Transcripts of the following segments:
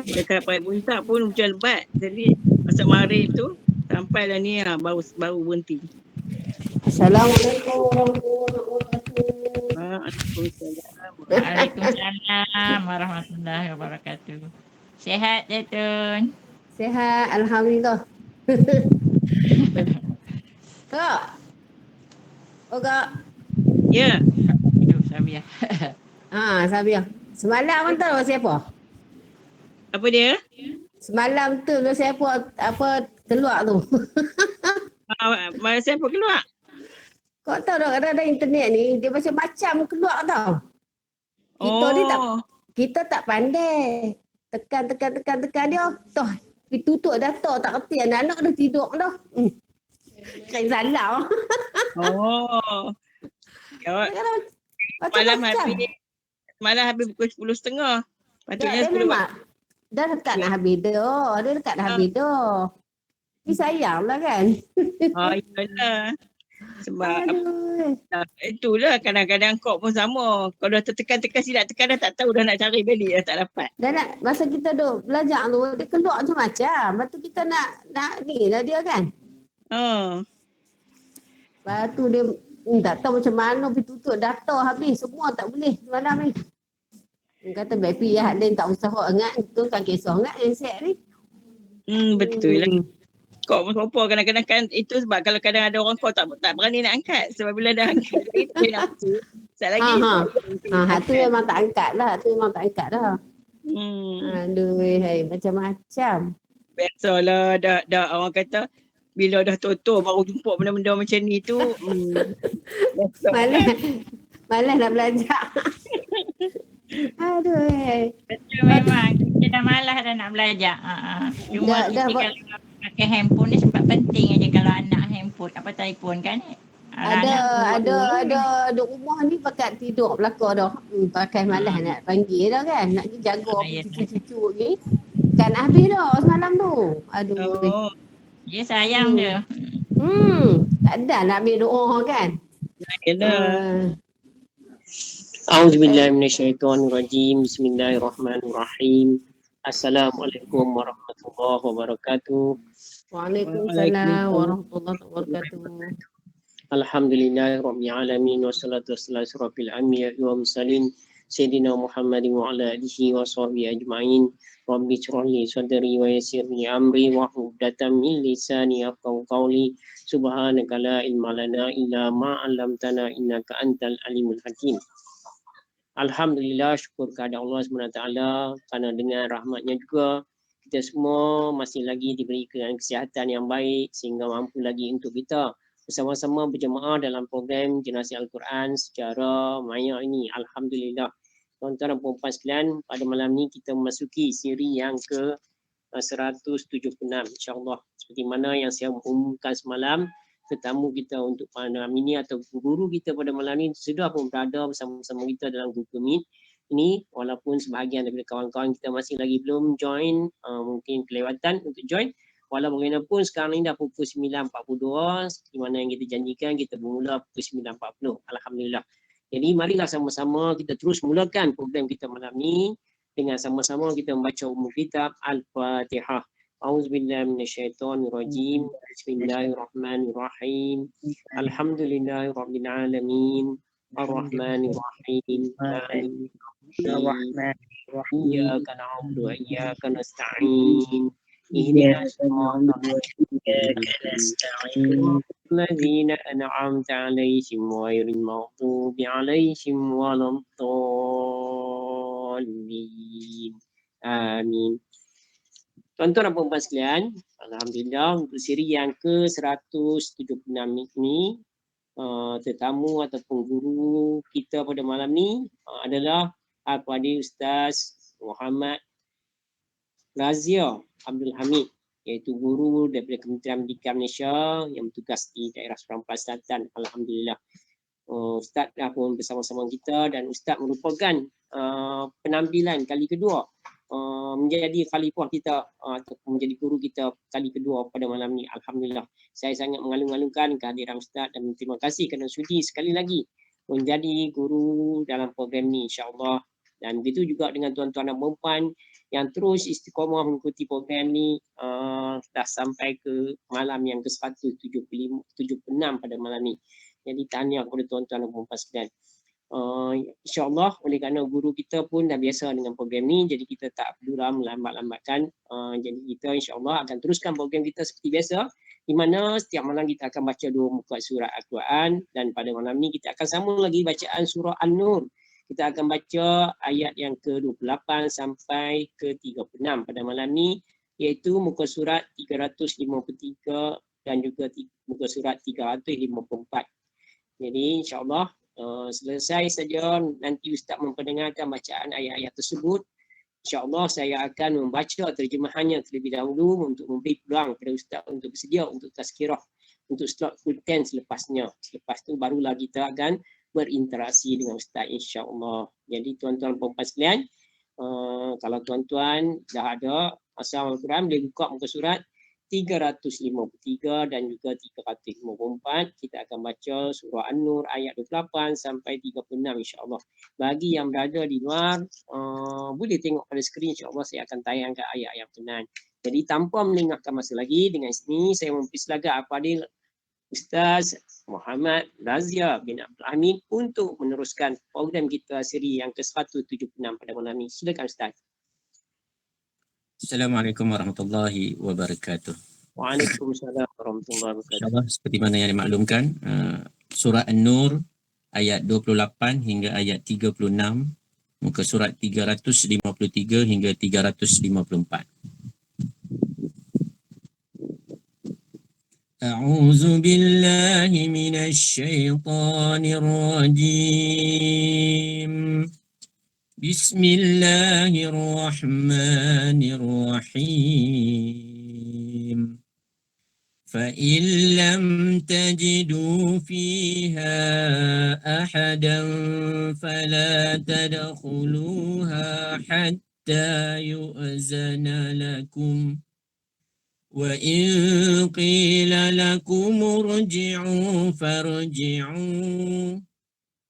dekat Parit Puncak pun hujan lebat. Jadi masa mari tu sampailah ni baru berhenti. Assalamualaikum warahmatullahi wabarakatuh. Waalaikumsalam. Waalaikumsalam warahmatullahi wabarakatuh. Sihat Zaitun? Sihat, alhamdulillah. Kak. Oh Kak. Ya. Hidup Sabiah. Sabiah. Semalam tu siapa? Apa dia? Semalam tu siapa apa keluar tu? Siapa keluar? Kau tahu tak ada internet ni, dia macam-macam keluar tau. Kita ni tak pandai. Tekan dia. Toh, tutup data tak kerti anak-anak dah tidur dah. Kain salah. Malam habis pukul 10.30. Patutnya 10 dah dekat nak habis dah. Dia dekat nak habis dah. Ni sayanglah kan. Iyalah. Sebab itulah kadang-kadang kau pun sama. Kalau dah tertekan-tekan silap tekan dah tak tahu dah nak cari balik dah tak dapat. Dan masa kita duk belajar tu dia keluar macam-macam. Lepas tu kita nak ni lah dia kan. Lepas tu dia tak tahu macam mana pergi tutup data habis. Semua tak boleh malam ni. Dia kata baik pihak lain tak usah ingat. Itu kan kisah ingat yang siap ni. Betul lah. Kau pun sopa kadang-kadang kan itu sebab kalau kadang ada orang kau tak berani nak angkat. Sebab bila dah angkat dia nak sat lagi. Tu memang tak angkat lah. Tu memang tak angkat dah. Aduh, macam-macam. Biasalah dah orang kata bila dah tutup baru jumpa benda-benda macam ni tu. Malas nak belajar. Aduh. Betul memang. Kita dah malas dah nak belajar. Cuma kalau pakai handphone ni sebab penting aja kalau anak handphone apa telefon kan. Ada rumah ni pakai tidur belakang dah. Pakai malas nak panggil dah kan. Nak jaga cucu-cucu ni. Kan habis dah semalam tu. Aduh. Dia sayang dia. Tak ada nak ambil doa kan. A'udzubillahi minasyaitonirrajim. Bismillahirrahmanirrahim. Assalamualaikum warahmatullahi wabarakatuh. Waalaikumsalam warahmatullahi wabarakatuh. Alhamdulillahirabbil alamin wassalatu wassalamu ala anbiya'i wa mursalin sayyidina Muhammadin wa ala alihi wa sahbihi ajma'in. Rabbi shrah li sadri wa yassir li amri wa hlul min lisani yafqahu qawli. Subhanaka la ilma lana illa ma 'allamtana innaka antal alimul hakim. Alhamdulillah, syukur kepada Allah SWT kerana dengan rahmatnya juga kita semua masih lagi diberikan kesihatan yang baik sehingga mampu lagi untuk kita bersama-sama berjemaah dalam program Jenazah Al-Quran secara maya ini. Alhamdulillah. Tuan-tuan dan puan-puan sekalian, pada malam ini kita memasuki siri yang ke 176 insya-Allah. Seperti mana yang saya umumkan semalam, tetamu kita untuk malam ini atau guru kita pada malam ini sudah pun berada bersama-sama kita dalam Google Meet ini, walaupun sebahagian daripada kawan-kawan kita masih lagi belum join, mungkin kelewatan untuk join. Walau bagaimanapun sekarang ini dah pukul 9.42, seperti mana yang kita janjikan kita bermula pukul 9.40. Alhamdulillah. Jadi marilah sama-sama kita terus mulakan program kita malam ini dengan sama-sama kita membaca umum kitab Al-Fatihah. A'udzubillahi minasyaitonirrajim. Bismillahirrahmanirrahim. Alhamdulillahirabbil alamin. Ar-Rahmanirrahim. Iyyaka na'budu wa iyyaka nasta'in. Ihdinas siratal ladzina an'amta 'alaihim ghairil maghdubi 'alaihim waladdallin. Amin. Tuan-tuan dan puan-puan sekalian, alhamdulillah untuk siri yang ke-176 ini tetamu ataupun guru kita pada malam ni adalah Al-Qadi Ustaz Muhammad Razia Abdul Hamid, iaitu guru daripada Kementerian Pendidikan Malaysia yang bertugas di daerah Serampan Selatan. Alhamdulillah. Ustaz dah pun bersama-sama kita dan Ustaz merupakan penampilan kali kedua menjadi khalifah kita ataupun menjadi guru kita kali kedua pada malam ni. Alhamdulillah. Saya sangat mengalung-alungkan kehadiran Ustaz dan terima kasih kerana sudi sekali lagi menjadi guru dalam program ni insya-Allah. Dan begitu juga dengan tuan-tuan dan puan-puan yang terus istiqamah mengikuti program ni dah sampai ke malam yang ke-176 pada malam ni. Jadi tahniah kepada tuan-tuan dan puan-puan sekalian. InsyaAllah oleh kerana guru kita pun dah biasa dengan program ni, jadi kita tak perlu melambat-lambatkan. Jadi kita insyaAllah akan teruskan program kita seperti biasa, di mana setiap malam kita akan baca 2 muka surat Al-Quran, dan pada malam ni kita akan sambung lagi bacaan surah An-Nur. Kita akan baca ayat yang ke-28 sampai ke-36 pada malam ni, iaitu muka surat 353 dan juga muka surat 354. Jadi insyaAllah selesai saja nanti Ustaz memperdengarkan bacaan ayat-ayat tersebut, InsyaAllah saya akan membaca terjemahannya terlebih dahulu untuk memberi peluang kepada Ustaz untuk bersedia untuk tazkirah, untuk slot full 10 selepasnya. Selepas tu barulah kita akan berinteraksi dengan Ustaz insyaAllah. Jadi tuan-tuan perempuan sekalian, kalau tuan-tuan dah ada asal Al-Quran, boleh buka muka surat 353 dan juga 354. Kita akan baca surah An-Nur ayat 28 sampai 36 insya-Allah. Bagi yang berada di luar, boleh tengok pada skrin, insya-Allah saya akan tayangkan ayat yang berkenaan. Jadi tanpa melengahkan masa lagi, dengan sini saya mempersilakan Al-Fadhil Ustaz Muhammad Razia bin Abdul Hamid untuk meneruskan program kita siri yang ke-176 pada malam ini. Silakan Ustaz. Assalamualaikum warahmatullahi wabarakatuh. Waalaikumsalam warahmatullahi wabarakatuh. InsyaAllah seperti mana yang dimaklumkan, surah An-Nur ayat 28 hingga ayat 36, muka surat 353 hingga 354. A'udzu billahi minasy syaithanir rajim. Bismillahirrahmanirrahim. فَإِنْ لَمْ تَجِدُوا فِيهَا أَحَدًا فَلَا تَدْخُلُوهَا حَتَّى يُؤْذَنَ لَكُمْ وَإِنْ قِيلَ لَكُمُ ارْجِعُوا فَارْجِعُوا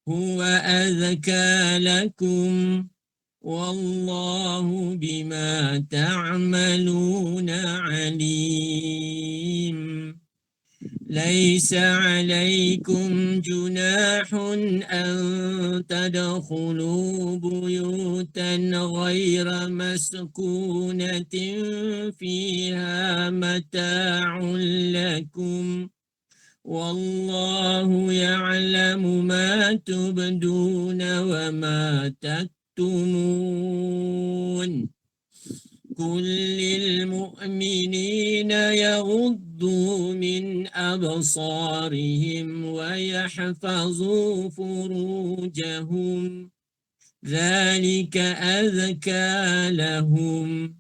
هُوَ أَزْكَى لَكُمْ وَاللَّهُ بِمَا تَعْمَلُونَ عَلِيمٌ. لَيْسَ عَلَيْكُمْ جُنَاحٌ أَن تَدْخُلُوا بُيُوتًا غَيْرَ مَسْكُونَةٍ فِيهَا مَتَاعٌ لَكُمْ وَاللَّهُ يَعْلَمُ مَا تُبْدُونَ وَمَا تَكْتُمُونَ. قُل لِّلْمُؤْمِنِينَ يَغُضُّوا مِنْ أَبْصَارِهِمْ وَيَحْفَظُوا فُرُوجَهُمْ ذَلِكَ أَزْكَى لَهُمْ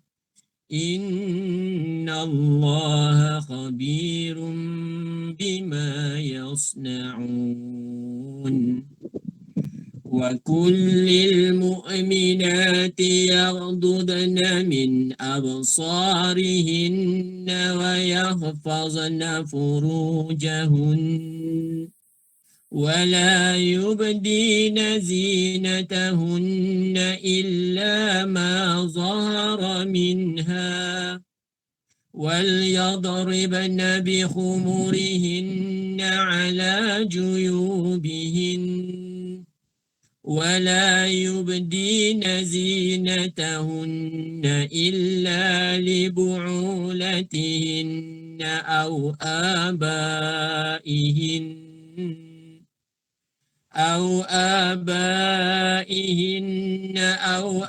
إِنَّ اللَّهَ خَبِيرٌ بِمَا يَصْنَعُونَ. وَقُل لِّلْمُؤْمِنَاتِ يَغْضُضْنَ مِنْ أَبْصَارِهِنَّ وَيَحْفَظْنَ فُرُوجَهُنَّ وَلَا يُبْدِينَ زِينَتَهُنَّ إِلَّا مَا ظَهَرَ مِنْهَا وَلْيَضْرِبْنَ بِخُمُرِهِنَّ عَلَى جُيُوبِهِنَّ وَلَا يُبْدِينَ زِينَتَهُنَّ إِلَّا لِبُعُولَتِهِنَّ أَوْ آبَائِهِنَّ أَوْ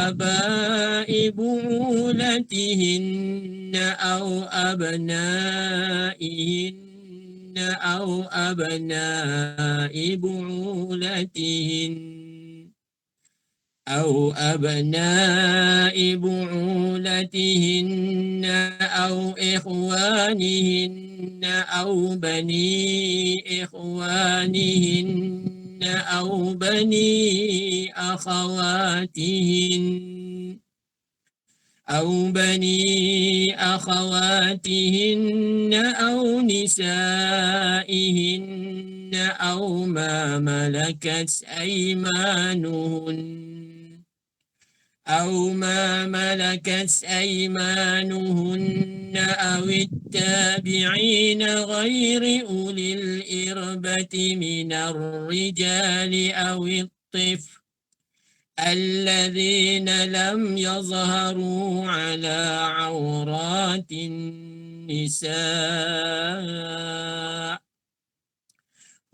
آبَاءِ بُعُولَتِهِنَّ أَوْ أَبْنَائِهِنَّ أَوْ أَبْنَاءِ بُعُولَتِهِنَّ أَوْ إِخْوَانِهِنَّ أَوْ بَنِي إِخْوَانِهِنَّ أَوْ بَنِي أَخَوَاتِهِنَّ أَوْ نِسَائِهِنَّ أَوْ مَا مَلَكَتْ أَيْمَانُهُنَّ أو ما ملكت أيمانهن أو التابعين غير أولي الإربة من الرجال أو الطفل الذين لم يظهروا على عورات النساء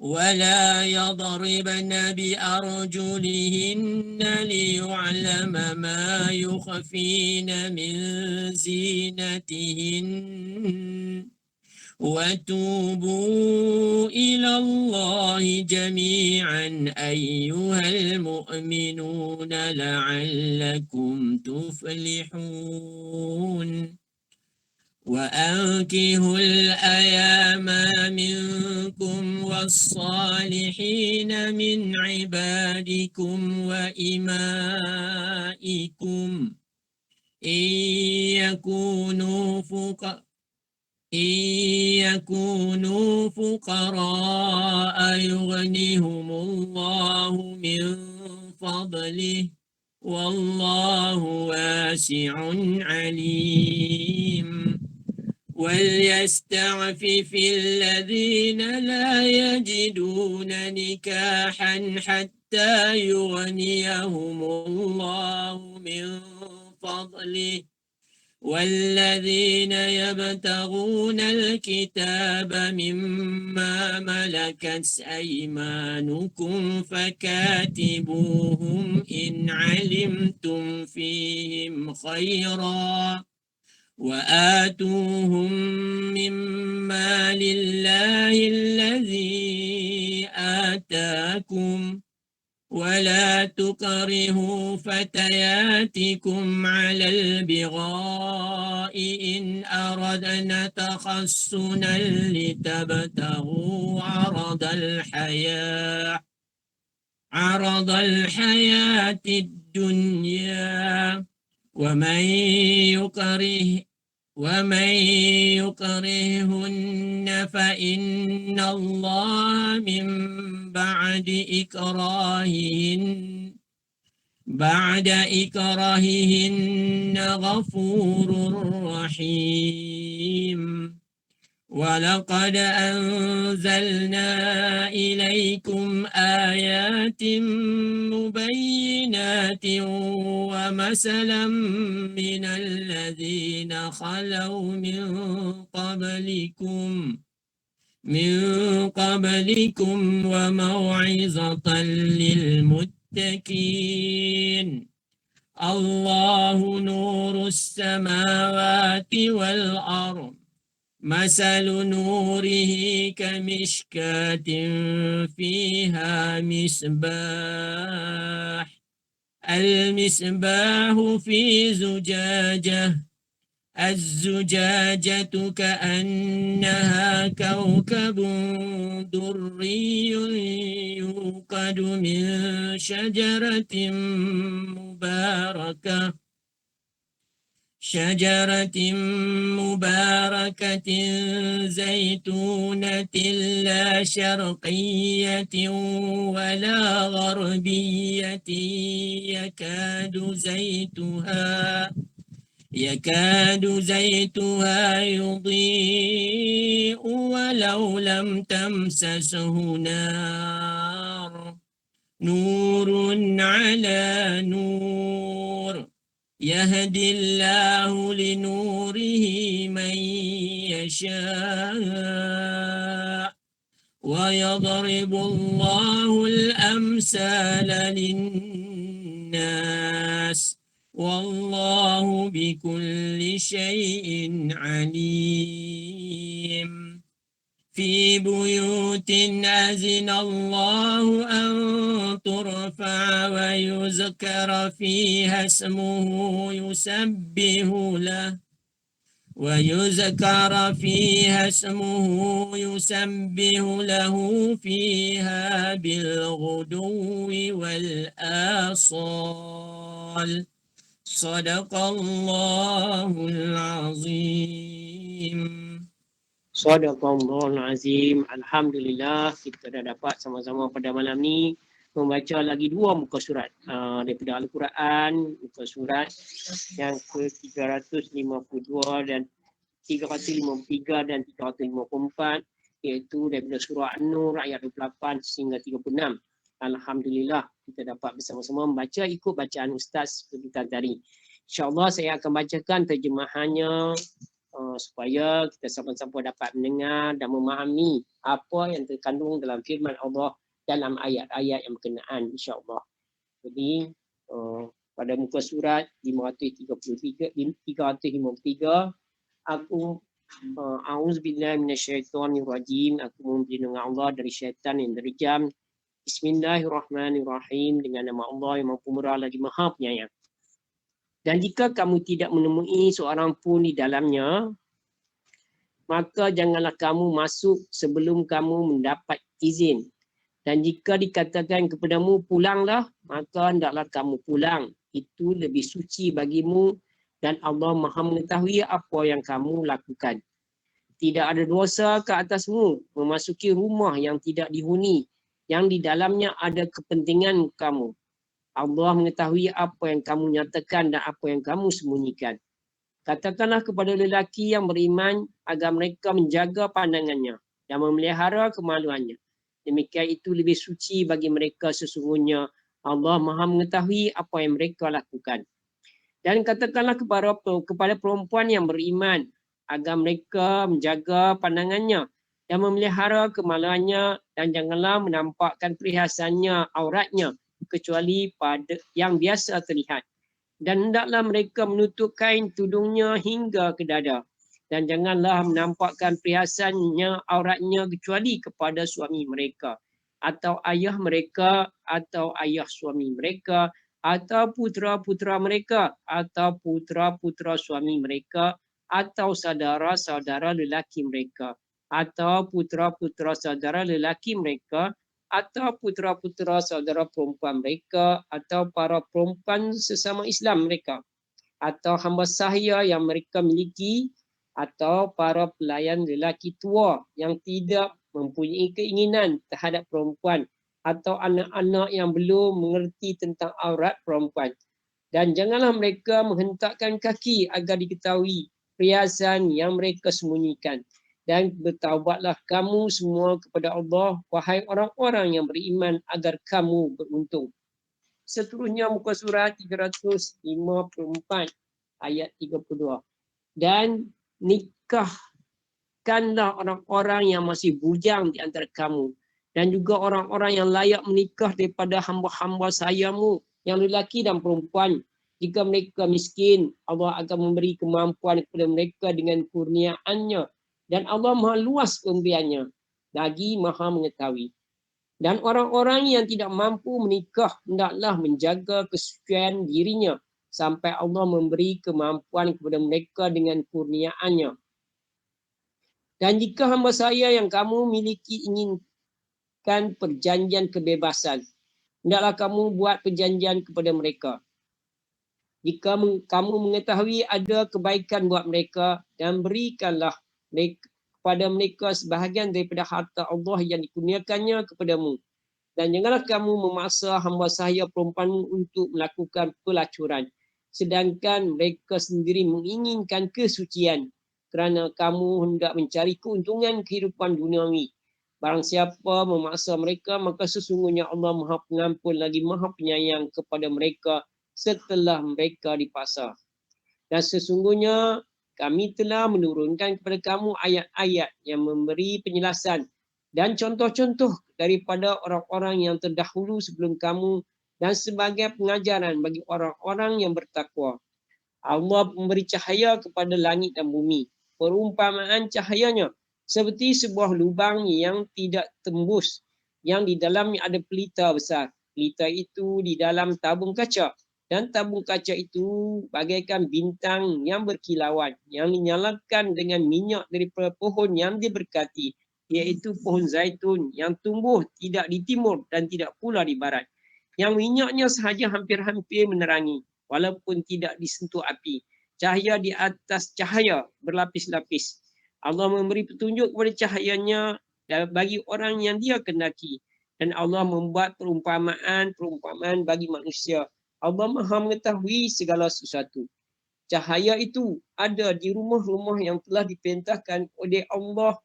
ولا يضربن بأرجلهن ليعلم ما يخفين من زينتهن وتوبوا إلى الله جميعا أيها المؤمنون لعلكم تفلحون وأنكحوا الأيام منكم والصالحين من عبادكم وإمائكم إن يكونوا فقراء يغنيهم الله من فضله والله واسع عليم وليستعفف الذين لا يجدون نكاحا حتى يغنيهم الله من فضله والذين يبتغون الكتاب مما ملكت أيمانكم فكاتبوهم إن علمتم فيهم خيرا وآتوهم مما لله الذي آتاكم ولا تكرهوا فتياتكم على البغاء إن أردنا تحصنا لتبتغوا عرض الحياة الدنيا ومن يكرهن فإن الله من بعد إكراههن غفور رحيم ولقد أنزلنا إليكم آيات مبينات ومثلا من الذين خلوا من قبلكم وموعظة للمتقين الله نور السماوات والأرض مثل نوره كمشكاة فيها المصباح في زجاجة الزجاجة كأنها كوكب دري يوقد من شجرة مباركة زيتونة لا شرقية ولا غربية يكاد زيتها يضيء ولو لم تمسسه نار نور على نور يهدي الله لنوره من يشاء ويضرب الله الأمثال للناس والله بكل شيء عليم في بيوت أذن الله أن ترفع ويذكر فيها اسمه يسبح له فيها بالغدو والآصال صدق الله العظيم. Sadaqallahul Azim. Alhamdulillah kita dah dapat sama-sama pada malam ni membaca lagi 2 muka surat daripada Al-Quran, muka surat yang ke-352 dan 353 dan 354, iaitu daripada surah An-Nur ayat 28 sehingga 36. Alhamdulillah kita dapat bersama-sama membaca ikut bacaan Ustaz seperti tadi. InsyaAllah saya akan bacakan terjemahannya supaya kita sama-sama dapat mendengar dan memahami apa yang terkandung dalam firman Allah dalam ayat-ayat yang berkenaan, insyaAllah. Jadi pada muka surat 353, aku a'udzubillahi minasyaitonirrajim, aku mohon perlindungan Allah dari syaitan yang derajam. Bismillahirrahmanirrahim, dengan nama Allah yang Maha Pemurah lagi Maha Penyayang. Dan jika kamu tidak menemui seorang pun di dalamnya, maka janganlah kamu masuk sebelum kamu mendapat izin. Dan jika dikatakan kepadamu pulanglah, maka hendaklah kamu pulang. Itu lebih suci bagimu dan Allah Maha mengetahui apa yang kamu lakukan. Tidak ada dosa ke atasmu memasuki rumah yang tidak dihuni, yang di dalamnya ada kepentingan kamu. Allah mengetahui apa yang kamu nyatakan dan apa yang kamu sembunyikan. Katakanlah kepada lelaki yang beriman agar mereka menjaga pandangannya dan memelihara kemaluannya. Demikian itu lebih suci bagi mereka, sesungguhnya Allah Maha mengetahui apa yang mereka lakukan. Dan katakanlah kepada perempuan yang beriman agar mereka menjaga pandangannya dan memelihara kemaluannya, dan janganlah menampakkan perhiasannya, auratnya, kecuali pada yang biasa terlihat. Dan hendaklah mereka menutup kain tudungnya hingga ke dada. Dan janganlah menampakkan perhiasannya, auratnya, kecuali kepada suami mereka, atau ayah mereka, atau ayah suami mereka, atau putera-putera mereka, atau putera-putera suami mereka, atau saudara-saudara lelaki mereka, atau putera-putera saudara lelaki mereka, atau putera-putera saudara perempuan mereka, atau para perempuan sesama Islam mereka, atau hamba sahaya yang mereka miliki, atau para pelayan lelaki tua yang tidak mempunyai keinginan terhadap perempuan, atau anak-anak yang belum mengerti tentang aurat perempuan. Dan janganlah mereka menghentakkan kaki agar diketahui perhiasan yang mereka sembunyikan. Dan bertaubatlah kamu semua kepada Allah, wahai orang-orang yang beriman, agar kamu beruntung. Seterusnya muka surat 354 ayat 32. Dan nikahkanlah orang-orang yang masih bujang di antara kamu, dan juga orang-orang yang layak menikah daripada hamba-hamba sayamu yang lelaki dan perempuan. Jika mereka miskin, Allah akan memberi kemampuan kepada mereka dengan kurniaannya, dan Allah Maha luas pemberiannya, lagi Maha mengetahui. Dan orang-orang yang tidak mampu menikah hendaklah menjaga kesucian dirinya sampai Allah memberi kemampuan kepada mereka dengan kurniaannya. Dan jika hamba saya yang kamu miliki inginkan perjanjian kebebasan, hendaklah kamu buat perjanjian kepada mereka. Jika kamu mengetahui ada kebaikan buat mereka, dan berikanlah kepada mereka sebahagian daripada harta Allah yang dikurniakannya kepadamu. Dan janganlah kamu memaksa hamba sahaya perempuanmu untuk melakukan pelacuran, sedangkan mereka sendiri menginginkan kesucian, kerana kamu hendak mencari keuntungan kehidupan duniawi. Barang siapa memaksa mereka, maka sesungguhnya Allah Maha Pengampun lagi Maha Penyayang kepada mereka setelah mereka dipaksa. Dan sesungguhnya kami telah menurunkan kepada kamu ayat-ayat yang memberi penjelasan dan contoh-contoh daripada orang-orang yang terdahulu sebelum kamu, dan sebagai pengajaran bagi orang-orang yang bertakwa. Allah memberi cahaya kepada langit dan bumi. Perumpamaan cahayanya seperti sebuah lubang yang tidak tembus, yang di dalamnya ada pelita besar. Pelita itu di dalam tabung kaca, dan tabung kaca itu bagaikan bintang yang berkilauan, yang dinyalakan dengan minyak daripada pohon yang diberkati, iaitu pohon zaitun yang tumbuh tidak di timur dan tidak pula di barat, yang minyaknya sahaja hampir-hampir menerangi, walaupun tidak disentuh api. Cahaya di atas cahaya berlapis-lapis. Allah memberi petunjuk kepada cahayanya bagi orang yang dia kendaki, Dan Allah membuat perumpamaan bagi manusia. Allah Maha mengetahui segala sesuatu. Cahaya itu ada di rumah-rumah yang telah diperintahkan oleh Allah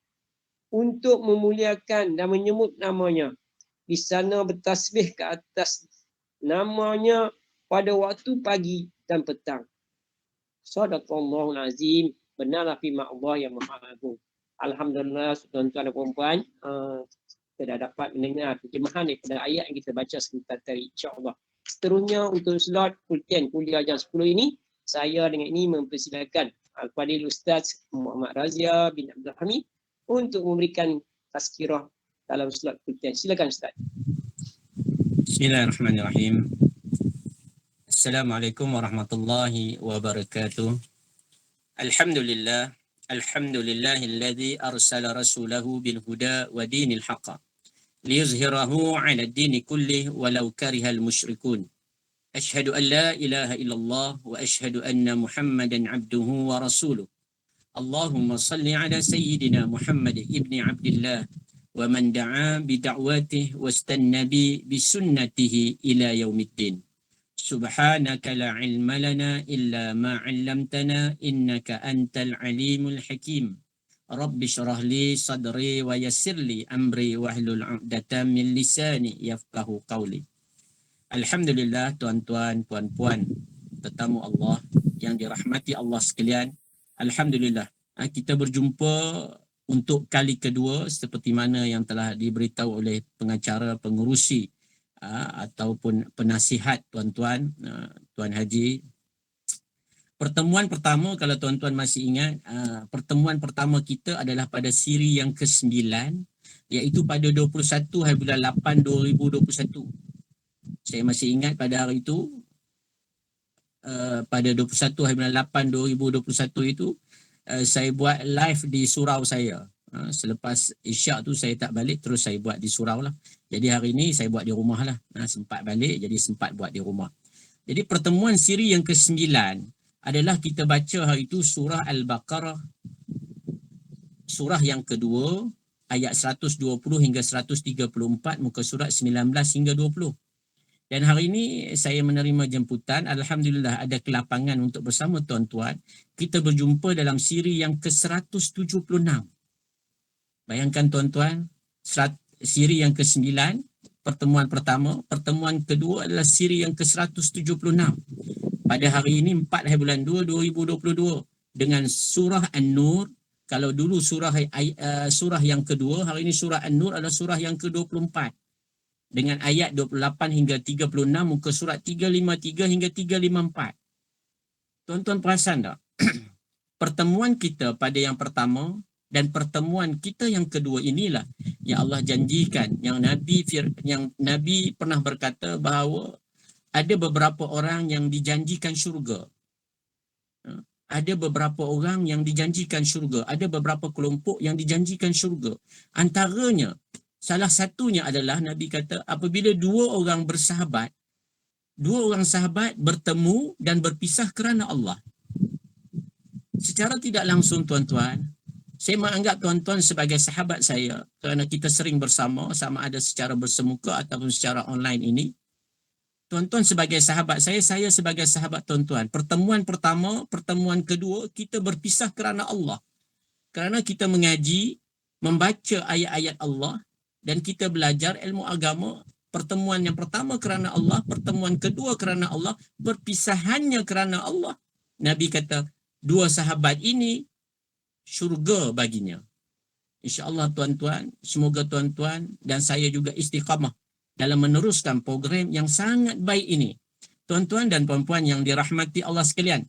untuk memuliakan dan menyebut namanya. Di sana bertasbih ke atas namanya pada waktu pagi dan petang. Sadaqallahul azim. Benarlah firman Allah yang Maha Agung. Alhamdulillah, tuan-tuan dan puan-puan, kita dah dapat mendengar terjemahan daripada ayat yang kita baca sebentar tadi, insya-Allah. Seterusnya untuk slot Kulten kuliah jam 10 ini, saya dengan ini mempersilakan Al-Fadhil Ustaz Muhammad Razia bin Abdul Hamid untuk memberikan tazkirah dalam slot Kulten. Silakan Ustaz. Bismillahirrahmanirrahim. Assalamualaikum warahmatullahi wabarakatuh. Alhamdulillahilladzi arsala rasulahu bil huda wa dinil haqq liyuzhirahu 'ala ad-dini kullih walau karihal musyrikun. Asyhadu an la ilaha illallah wa asyhadu anna Muhammadan 'abduhu wa rasuluh. Allahumma salli 'ala sayyidina Muhammad ibni Abdillah wa man da'a bi da'watihi wastanna bi sunnatihi ila yaumiddin. Subhanaka la ilma lana illa ma 'allamtana innaka antal alimul hakim. Rabbi shrah li sadri wa yassir li amri wahlul 'uqdatam min lisani yafqahu qawli. Alhamdulillah, tuan-tuan, puan-puan, tetamu Allah yang dirahmati Allah sekalian. Alhamdulillah, kita berjumpa untuk kali kedua seperti mana yang telah diberitahu oleh pengacara pengurusi ataupun penasihat tuan-tuan, Tuan Haji. Pertemuan pertama, kalau tuan-tuan masih ingat, pertemuan pertama kita adalah pada siri yang ke-9, iaitu pada 21 hari bulan 8 2021. Saya masih ingat pada hari itu, pada 21 hari bulan 8 2021 itu, saya buat live di surau saya. Selepas Isyak tu saya tak balik, terus saya buat di surau lah. Jadi hari ini saya buat di rumah lah. Sempat balik, jadi sempat buat di rumah. Jadi pertemuan siri yang ke-9 adalah kita baca hari itu surah Al-Baqarah, surah yang kedua, ayat 120 hingga 134, muka surat 19 hingga 20. Dan hari ini saya menerima jemputan, alhamdulillah ada kelapangan untuk bersama tuan-tuan kita berjumpa dalam siri yang ke-176. Bayangkan tuan-tuan, siri yang ke-9, pertemuan pertama, pertemuan kedua adalah siri yang ke-176. Pada hari ini 4 hari bulan 2 2022 dengan surah An-Nur. Kalau dulu surah yang kedua, hari ini surah An-Nur adalah surah yang ke-24. Dengan ayat 28 hingga 36, muka surat 353 hingga 354. Tuan-tuan perasan tak? Pertemuan kita pada yang pertama dan pertemuan kita yang kedua inilah yang Allah janjikan, yang Nabi pernah berkata bahawa ada beberapa orang yang dijanjikan syurga. Ada beberapa orang yang dijanjikan syurga, ada beberapa kelompok yang dijanjikan syurga. Antaranya, salah satunya adalah Nabi kata apabila dua orang sahabat bertemu dan berpisah kerana Allah. Secara tidak langsung tuan-tuan, saya menganggap tuan-tuan sebagai sahabat saya kerana kita sering bersama, sama ada secara bersemuka ataupun secara online ini. Tuan-tuan sebagai sahabat saya sebagai sahabat tuan-tuan. Pertemuan pertama, pertemuan kedua, kita berpisah kerana Allah. Kerana kita mengaji, membaca ayat-ayat Allah dan kita belajar ilmu agama. Pertemuan yang pertama kerana Allah, pertemuan kedua kerana Allah, perpisahannya kerana Allah. Nabi kata, dua sahabat ini syurga baginya. InsyaAllah tuan-tuan, semoga tuan-tuan dan saya juga istiqamah dalam meneruskan program yang sangat baik ini. Tuan-tuan dan puan-puan yang dirahmati Allah sekalian,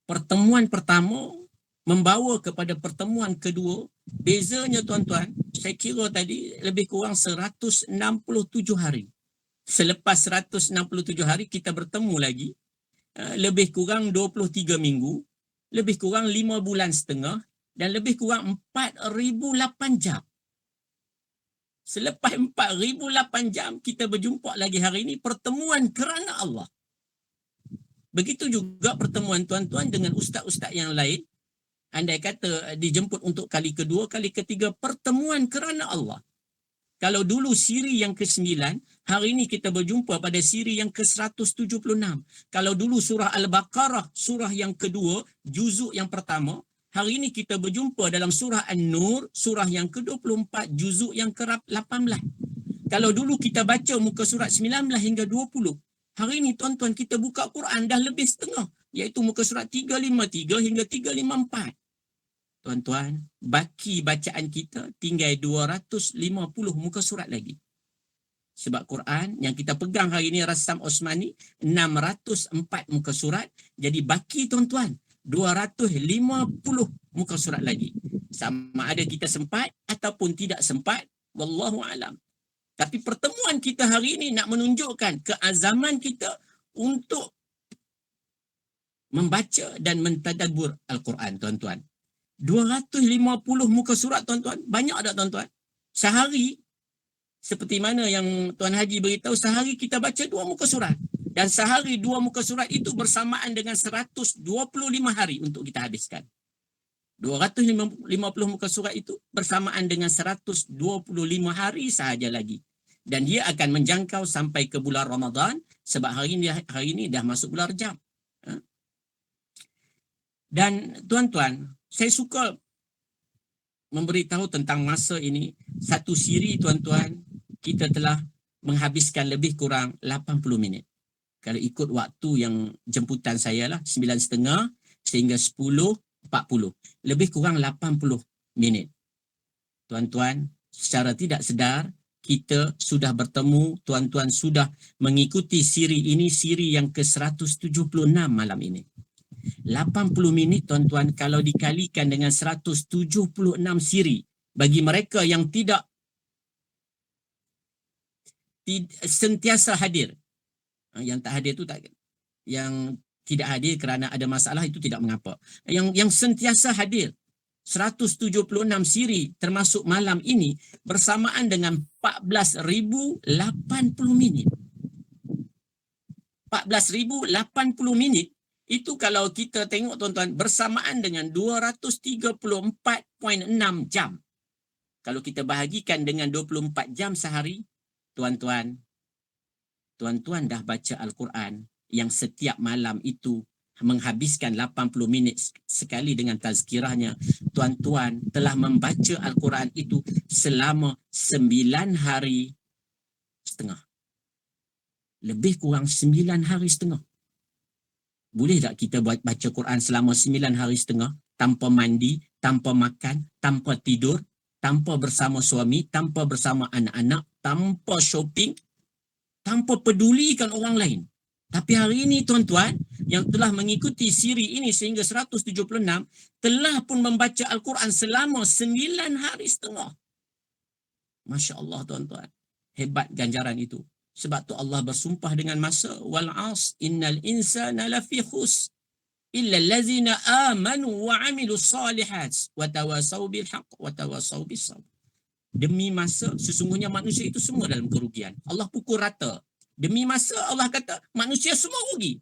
pertemuan pertama membawa kepada pertemuan kedua, bezanya tuan-tuan, saya kira tadi lebih kurang 167 hari. Selepas 167 hari kita bertemu lagi, lebih kurang 23 minggu, lebih kurang 5 bulan setengah dan lebih kurang 4,008 jam. Selepas 4,008 jam kita berjumpa lagi hari ini, pertemuan kerana Allah. Begitu juga pertemuan tuan-tuan dengan ustaz-ustaz yang lain. Andai kata dijemput untuk kali kedua, kali ketiga, pertemuan kerana Allah. Kalau dulu siri yang ke-9, hari ini kita berjumpa pada siri yang ke-176. Kalau dulu surah Al-Baqarah, surah yang kedua, juzuk yang pertama, hari ini kita berjumpa dalam surah An-Nur, surah yang ke-24, juzuk yang ke-18. Kalau dulu kita baca muka surat 19 hingga 20, hari ini tuan-tuan kita buka Quran dah lebih setengah, iaitu muka surat 353 hingga 354. Tuan-tuan, baki bacaan kita tinggal 250 muka surat lagi. Sebab Quran yang kita pegang hari ini Rassam Osmani 604 muka surat. Jadi baki tuan-tuan 250 muka surat lagi. Sama ada kita sempat ataupun tidak sempat, wallahu alam. Tapi pertemuan kita hari ini nak menunjukkan keazaman kita untuk membaca dan mentadabbur Al-Quran, tuan-tuan. 250 muka surat, tuan-tuan. Banyak tak, tuan-tuan? Sehari, seperti mana yang Tuan Haji beritahu, sehari kita baca 2 muka surat. Dan sehari 2 muka surat itu bersamaan dengan 125 hari untuk kita habiskan. 250 muka surat itu bersamaan dengan 125 hari sahaja lagi. Dan dia akan menjangkau sampai ke bulan Ramadan, sebab hari ini dah masuk bulan Rejab. Dan tuan-tuan, saya suka memberitahu tentang masa ini. Satu siri, tuan-tuan, kita telah menghabiskan lebih kurang 80 minit. Kalau ikut waktu yang jemputan saya lah, 9.30 sehingga 10.40. Lebih kurang 80 minit. Tuan-tuan, secara tidak sedar, kita sudah bertemu, tuan-tuan sudah mengikuti siri ini, siri yang ke-176 malam ini. 80 minit, tuan-tuan, kalau dikalikan dengan 176 siri, bagi mereka yang tidak sentiasa hadir, yang tak hadir itu tak, yang tidak hadir kerana ada masalah itu tidak mengapa, yang sentiasa hadir 176 siri termasuk malam ini bersamaan dengan 14,080 minit. 14,080 minit itu kalau kita tengok, tuan-tuan, bersamaan dengan 234.6 jam. Kalau kita bahagikan dengan 24 jam sehari, tuan-tuan dah baca Al-Quran yang setiap malam itu menghabiskan 80 minit sekali dengan tazkirahnya. Tuan-tuan telah membaca Al-Quran itu selama 9 hari setengah. Lebih kurang 9 hari setengah. Boleh tak kita baca Quran selama 9 hari setengah tanpa mandi, tanpa makan, tanpa tidur, tanpa bersama suami, tanpa bersama anak-anak, tanpa shopping, tanpa pedulikan orang lain. Tapi hari ini, tuan-tuan, yang telah mengikuti siri ini sehingga 176, telah pun membaca Al-Quran selama 9 hari setengah. Masya Allah, tuan-tuan. Hebat ganjaran itu. Sebab tu Allah bersumpah dengan masa, wal 'as innal insana lafi khus illa allazina amanu wa 'amilus solihat wa tawassaw bil haqq wa tawassaw bis sabr. Demi masa, sesungguhnya manusia itu semua dalam kerugian. Allah pukul rata. Demi masa, Allah kata manusia semua rugi.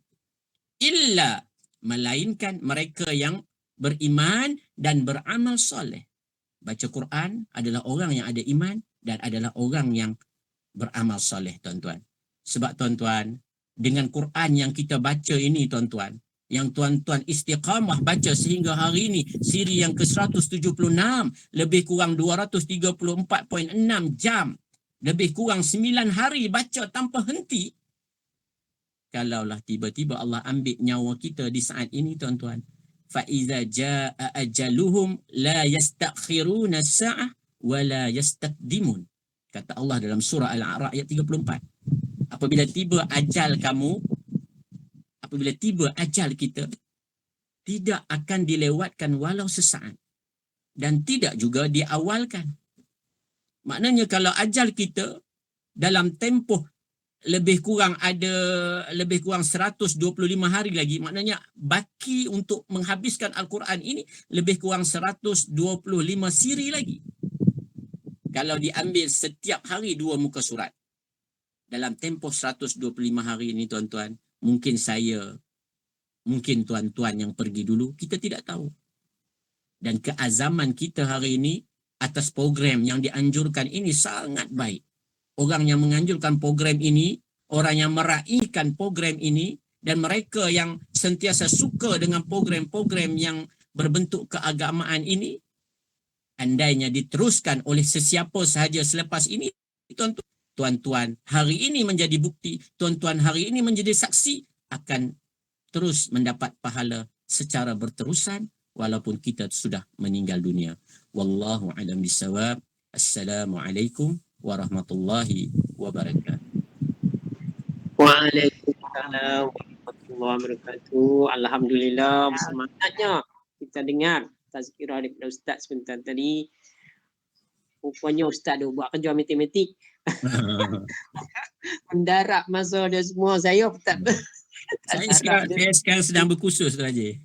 Illa, melainkan mereka yang beriman dan beramal soleh. Baca Quran adalah orang yang ada iman dan adalah orang yang beramal soleh, tuan-tuan. Sebab, tuan-tuan, dengan Quran yang kita baca ini, tuan-tuan, yang tuan-tuan istiqamah baca sehingga hari ini, siri yang ke-176, lebih kurang 234.6 jam, lebih kurang 9 hari baca tanpa henti. Kalaulah tiba-tiba Allah ambil nyawa kita di saat ini, tuan-tuan, فَإِذَا جَاءَ أَجَلُهُمْ لَا يَسْتَأْخِرُونَ السَّاعَةَ وَلَا يَسْتَقْدِمُونَ. Kata Allah dalam surah Al-A'raf ayat 34. Apabila tiba ajal kamu, apabila tiba ajal kita, tidak akan dilewatkan walau sesaat. Dan tidak juga diawalkan. Maknanya kalau ajal kita dalam tempoh lebih kurang 125 hari lagi, maknanya baki untuk menghabiskan Al-Quran ini lebih kurang 125 siri lagi. Kalau diambil setiap hari 2 muka surat. Dalam tempoh 125 hari ini, tuan-tuan, mungkin tuan-tuan yang pergi dulu, kita tidak tahu. Dan keazaman kita hari ini atas program yang dianjurkan ini sangat baik. Orang yang menganjurkan program ini, orang yang meraihkan program ini, dan mereka yang sentiasa suka dengan program-program yang berbentuk keagamaan ini, andainya diteruskan oleh sesiapa sahaja selepas ini, tuan-tuan hari ini menjadi bukti, tuan-tuan hari ini menjadi saksi, akan terus mendapat pahala secara berterusan walaupun kita sudah meninggal dunia. Wallahu a'lam bishawab. Assalamualaikum warahmatullahi wabarakatuh. Waalaikumsalam warahmatullahi wabarakatuh. Alhamdulillah, bersemangatnya kita dengar tazkirah daripada Ustaz sebentar tadi. Rupanya Ustaz dah buat kerja matematik. Mendarab masa dia semua. Saya tak Saya sekarang sedang berkursus tu Haji.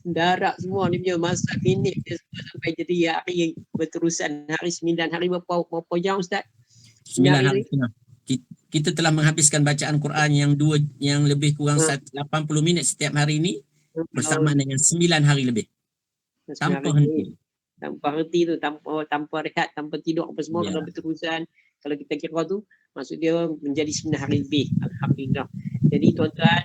darab semua dia punya masa minit dia semua sampai jadi hari berterusan hari 9 hari berapa jam Ustaz? 9 hari. Kita telah menghabiskan bacaan Quran yang lebih kurang 80 minit setiap hari ini bersama dengan 9 hari lebih. Tanpa henti. Tanpa henti tu, tanpa rehat, tanpa tidur apa semua kalau berterusan. Kalau kita kira tu maksud dia menjadi 9 hari lebih. Alhamdulillah. Jadi tuan-tuan,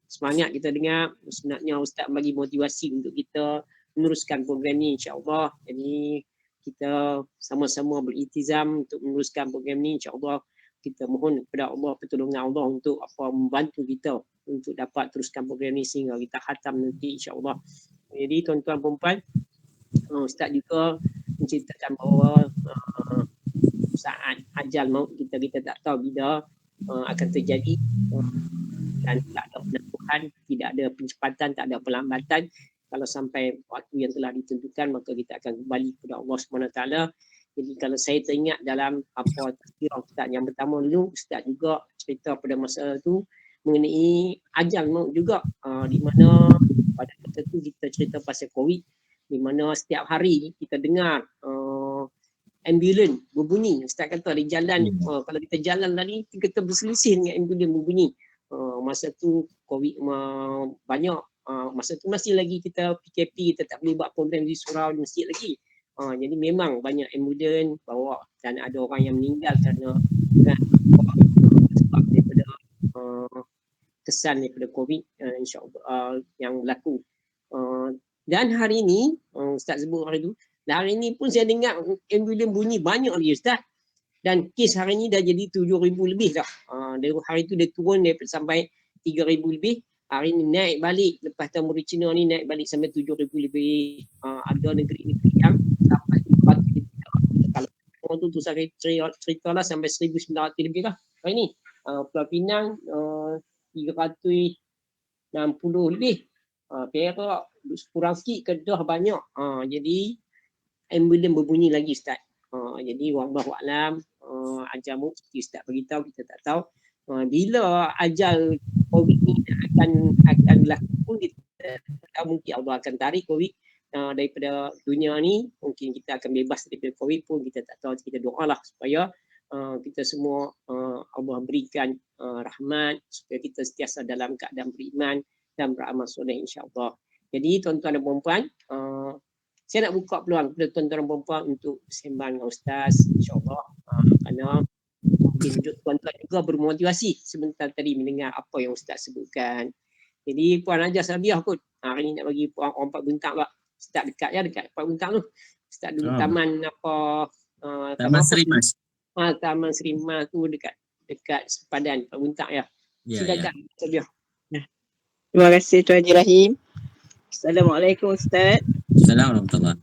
semangat kita dengar. Sebenarnya Ustaz bagi motivasi untuk kita meneruskan program ni insya-Allah. Jadi kita sama-sama beriltizam untuk meneruskan program ni insya-Allah. Kita mohon kepada Allah pertolongan Allah untuk membantu kita untuk dapat teruskan program ni sehingga kita khatam nanti insya-Allah. Jadi tuan-tuan puan-puan, Ustaz juga menceritakan bahawa saat ajal maut kita tak tahu bila akan terjadi, dan tak ada penentuan, tidak ada pencepatan, tak ada pelambatan. Kalau sampai waktu yang telah ditentukan, maka kita akan kembali kepada Allah SWT. Jadi kalau saya teringat dalam tazkirah Ustaz yang pertama dulu, Ustaz juga cerita pada masa tu mengenai ajal maut juga, di mana pada masa tu kita cerita pasal COVID, di mana setiap hari kita dengar ambulans berbunyi. Ustaz kata di jalan, kalau kita jalan tadi kita berselisih dengan ambulans berbunyi. Masa tu COVID banyak, masa tu masih lagi kita PKP, kita tak boleh buat program di surau di masjid lagi. Jadi memang banyak ambulans bawa dan ada orang yang meninggal kerana sebab daripada kesan daripada COVID insya-Allah yang berlaku. Dan hari ini Ustaz sebut hari tu, dan hari ini pun saya dengar ambulans bunyi banyak lagi Ustaz. Dan kes hari ni dah jadi 7,000 lebih dah. Dari hari tu dia turun sampai 3,000 lebih. Hari ni naik balik, lepas tahun Cina ni naik balik sampai 7,000 lebih. Ada negeri-negeri yang sampai 4,000 lebih. Kalau orang tu saya cerita lah sampai 1,900 lebih lah. Hari ni Pulau Pinang 360 lebih. Perak kurang sikit, Kedah banyak. Jadi ambulans berbunyi lagi Ustaz. Jadi wallahu a'lam, ajal maut seperti Ustaz beritahu, kita tak tahu bila ajal COVID ni akan berlaku pun kita tak tahu. Mungkin Allah akan tarik COVID daripada dunia ni, mungkin kita akan bebas daripada COVID pun kita tak tahu. Kita doalah supaya kita semua Allah berikan rahmat supaya kita sentiasa dalam keadaan beriman dan beramal soleh insya-Allah. Jadi tuan-tuan dan puan-puan, saya nak buka peluang kepada tuan-tuan dan puan-puan untuk sembang dengan Ustaz insya-Allah, kerana mungkin tuan-tuan juga bermotivasi sebentar tadi mendengar apa yang Ustaz sebutkan. Jadi Puan Haja Sabiah kot hari ni nak bagi orang Pak Buntang pula. Ustaz dekat Pak Buntang tu. Ustaz duduk taman Taman Seri Mas. Taman Seri Mas tu dekat sepadan Pak Buntang ya. Silakan Sabiah. Terima kasih Tuan Haji Rahim. Assalamualaikum Ustaz. Assalamualaikum.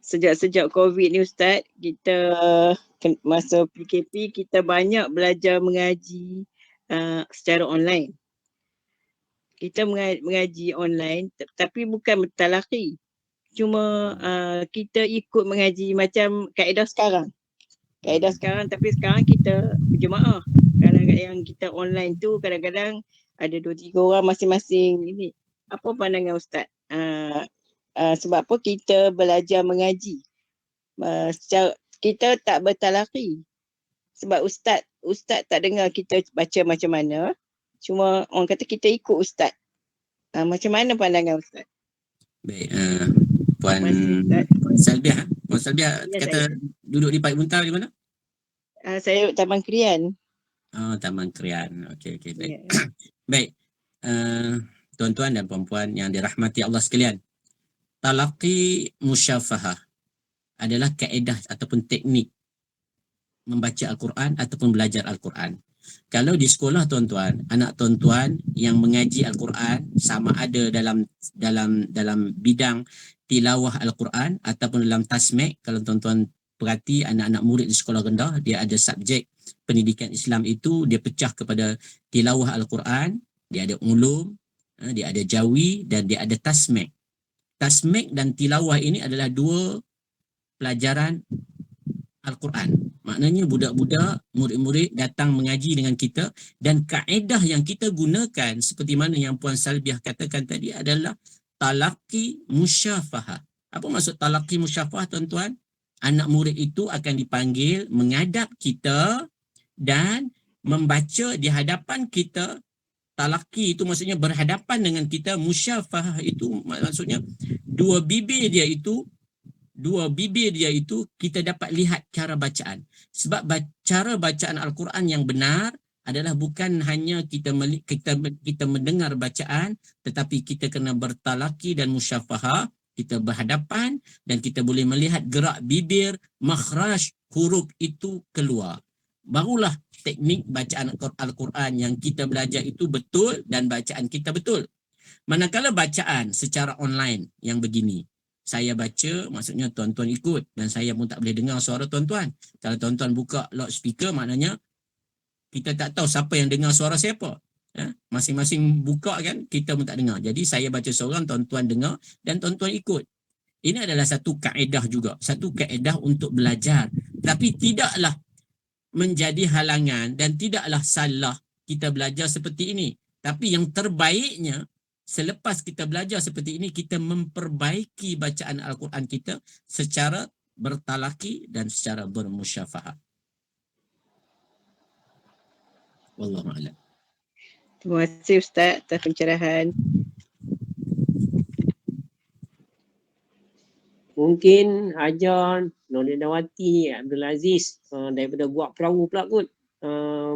Sejak COVID ni Ustaz, kita masa PKP kita banyak belajar mengaji secara online. Kita mengaji online tapi bukan bertalaqi. Cuma kita ikut mengaji macam kaedah sekarang. Tapi sekarang kita berjemaah. Kadang-kadang yang kita online tu kadang-kadang ada 2-3 orang masing-masing ini. Apa pandangan Ustaz? Sebab apa kita belajar mengaji? Kita tak bertalaqi. Sebab Ustaz tak dengar kita baca macam mana. Cuma orang kata kita ikut Ustaz. Macam mana pandangan Ustaz? Baik, Puan Terima kasih, Ustaz. Salbiah. Puan Salbiah Ya, kata duduk di Paik Buntar di mana? Saya Taman Krian. Oh, Taman Krian. Okey, baik. Ya. Baik. Tuan-tuan dan puan-puan yang dirahmati Allah sekalian. Talaqi musyafahah adalah kaedah ataupun teknik membaca Al-Quran ataupun belajar Al-Quran. Kalau di sekolah tuan-tuan, anak tuan-tuan yang mengaji Al-Quran sama ada dalam bidang tilawah Al-Quran ataupun dalam tasmek, kalau tuan-tuan perhati anak-anak murid di sekolah rendah, dia ada subjek pendidikan Islam itu, dia pecah kepada tilawah Al-Quran, dia ada ulum, dia ada jawi dan dia ada tasmek. Tasmek dan tilawah ini adalah dua pelajaran Al-Quran. Maknanya budak-budak, murid-murid datang mengaji dengan kita dan kaedah yang kita gunakan seperti mana yang Puan Salbiah katakan tadi adalah talaqi musyafahah. Apa maksud talaqi musyafahah tuan-tuan? Anak murid itu akan dipanggil menghadap kita dan membaca di hadapan kita. Talaqi itu maksudnya berhadapan dengan kita. Musyafahah itu maksudnya dua bibir dia itu kita dapat lihat cara bacaan. Sebab cara bacaan Al-Quran yang benar adalah bukan hanya kita mendengar bacaan, tetapi kita kena bertalaki dan musyafahah, kita berhadapan dan kita boleh melihat gerak bibir, makhraj, huruf itu keluar. Barulah teknik bacaan Al-Quran yang kita belajar itu betul dan bacaan kita betul. Manakala bacaan secara online yang begini, saya baca, maksudnya tuan-tuan ikut dan saya pun tak boleh dengar suara tuan-tuan. Kalau tuan-tuan buka loudspeaker, maknanya kita tak tahu siapa yang dengar suara siapa. Masing-masing buka kan, kita pun tak dengar. Jadi saya baca seorang, tuan-tuan dengar dan tuan-tuan ikut. Ini adalah satu kaedah juga, satu kaedah untuk belajar. Tapi tidaklah menjadi halangan dan tidaklah salah kita belajar seperti ini. Tapi yang terbaiknya, selepas kita belajar seperti ini, kita memperbaiki bacaan Al-Quran kita secara bertalaki dan secara bermusyafahah. Wallahu a'lam. Terima kasih Ustaz atas pencerahan. Mungkin Hajar Nordawati Abdul Aziz daripada Buat Perahu pula kot.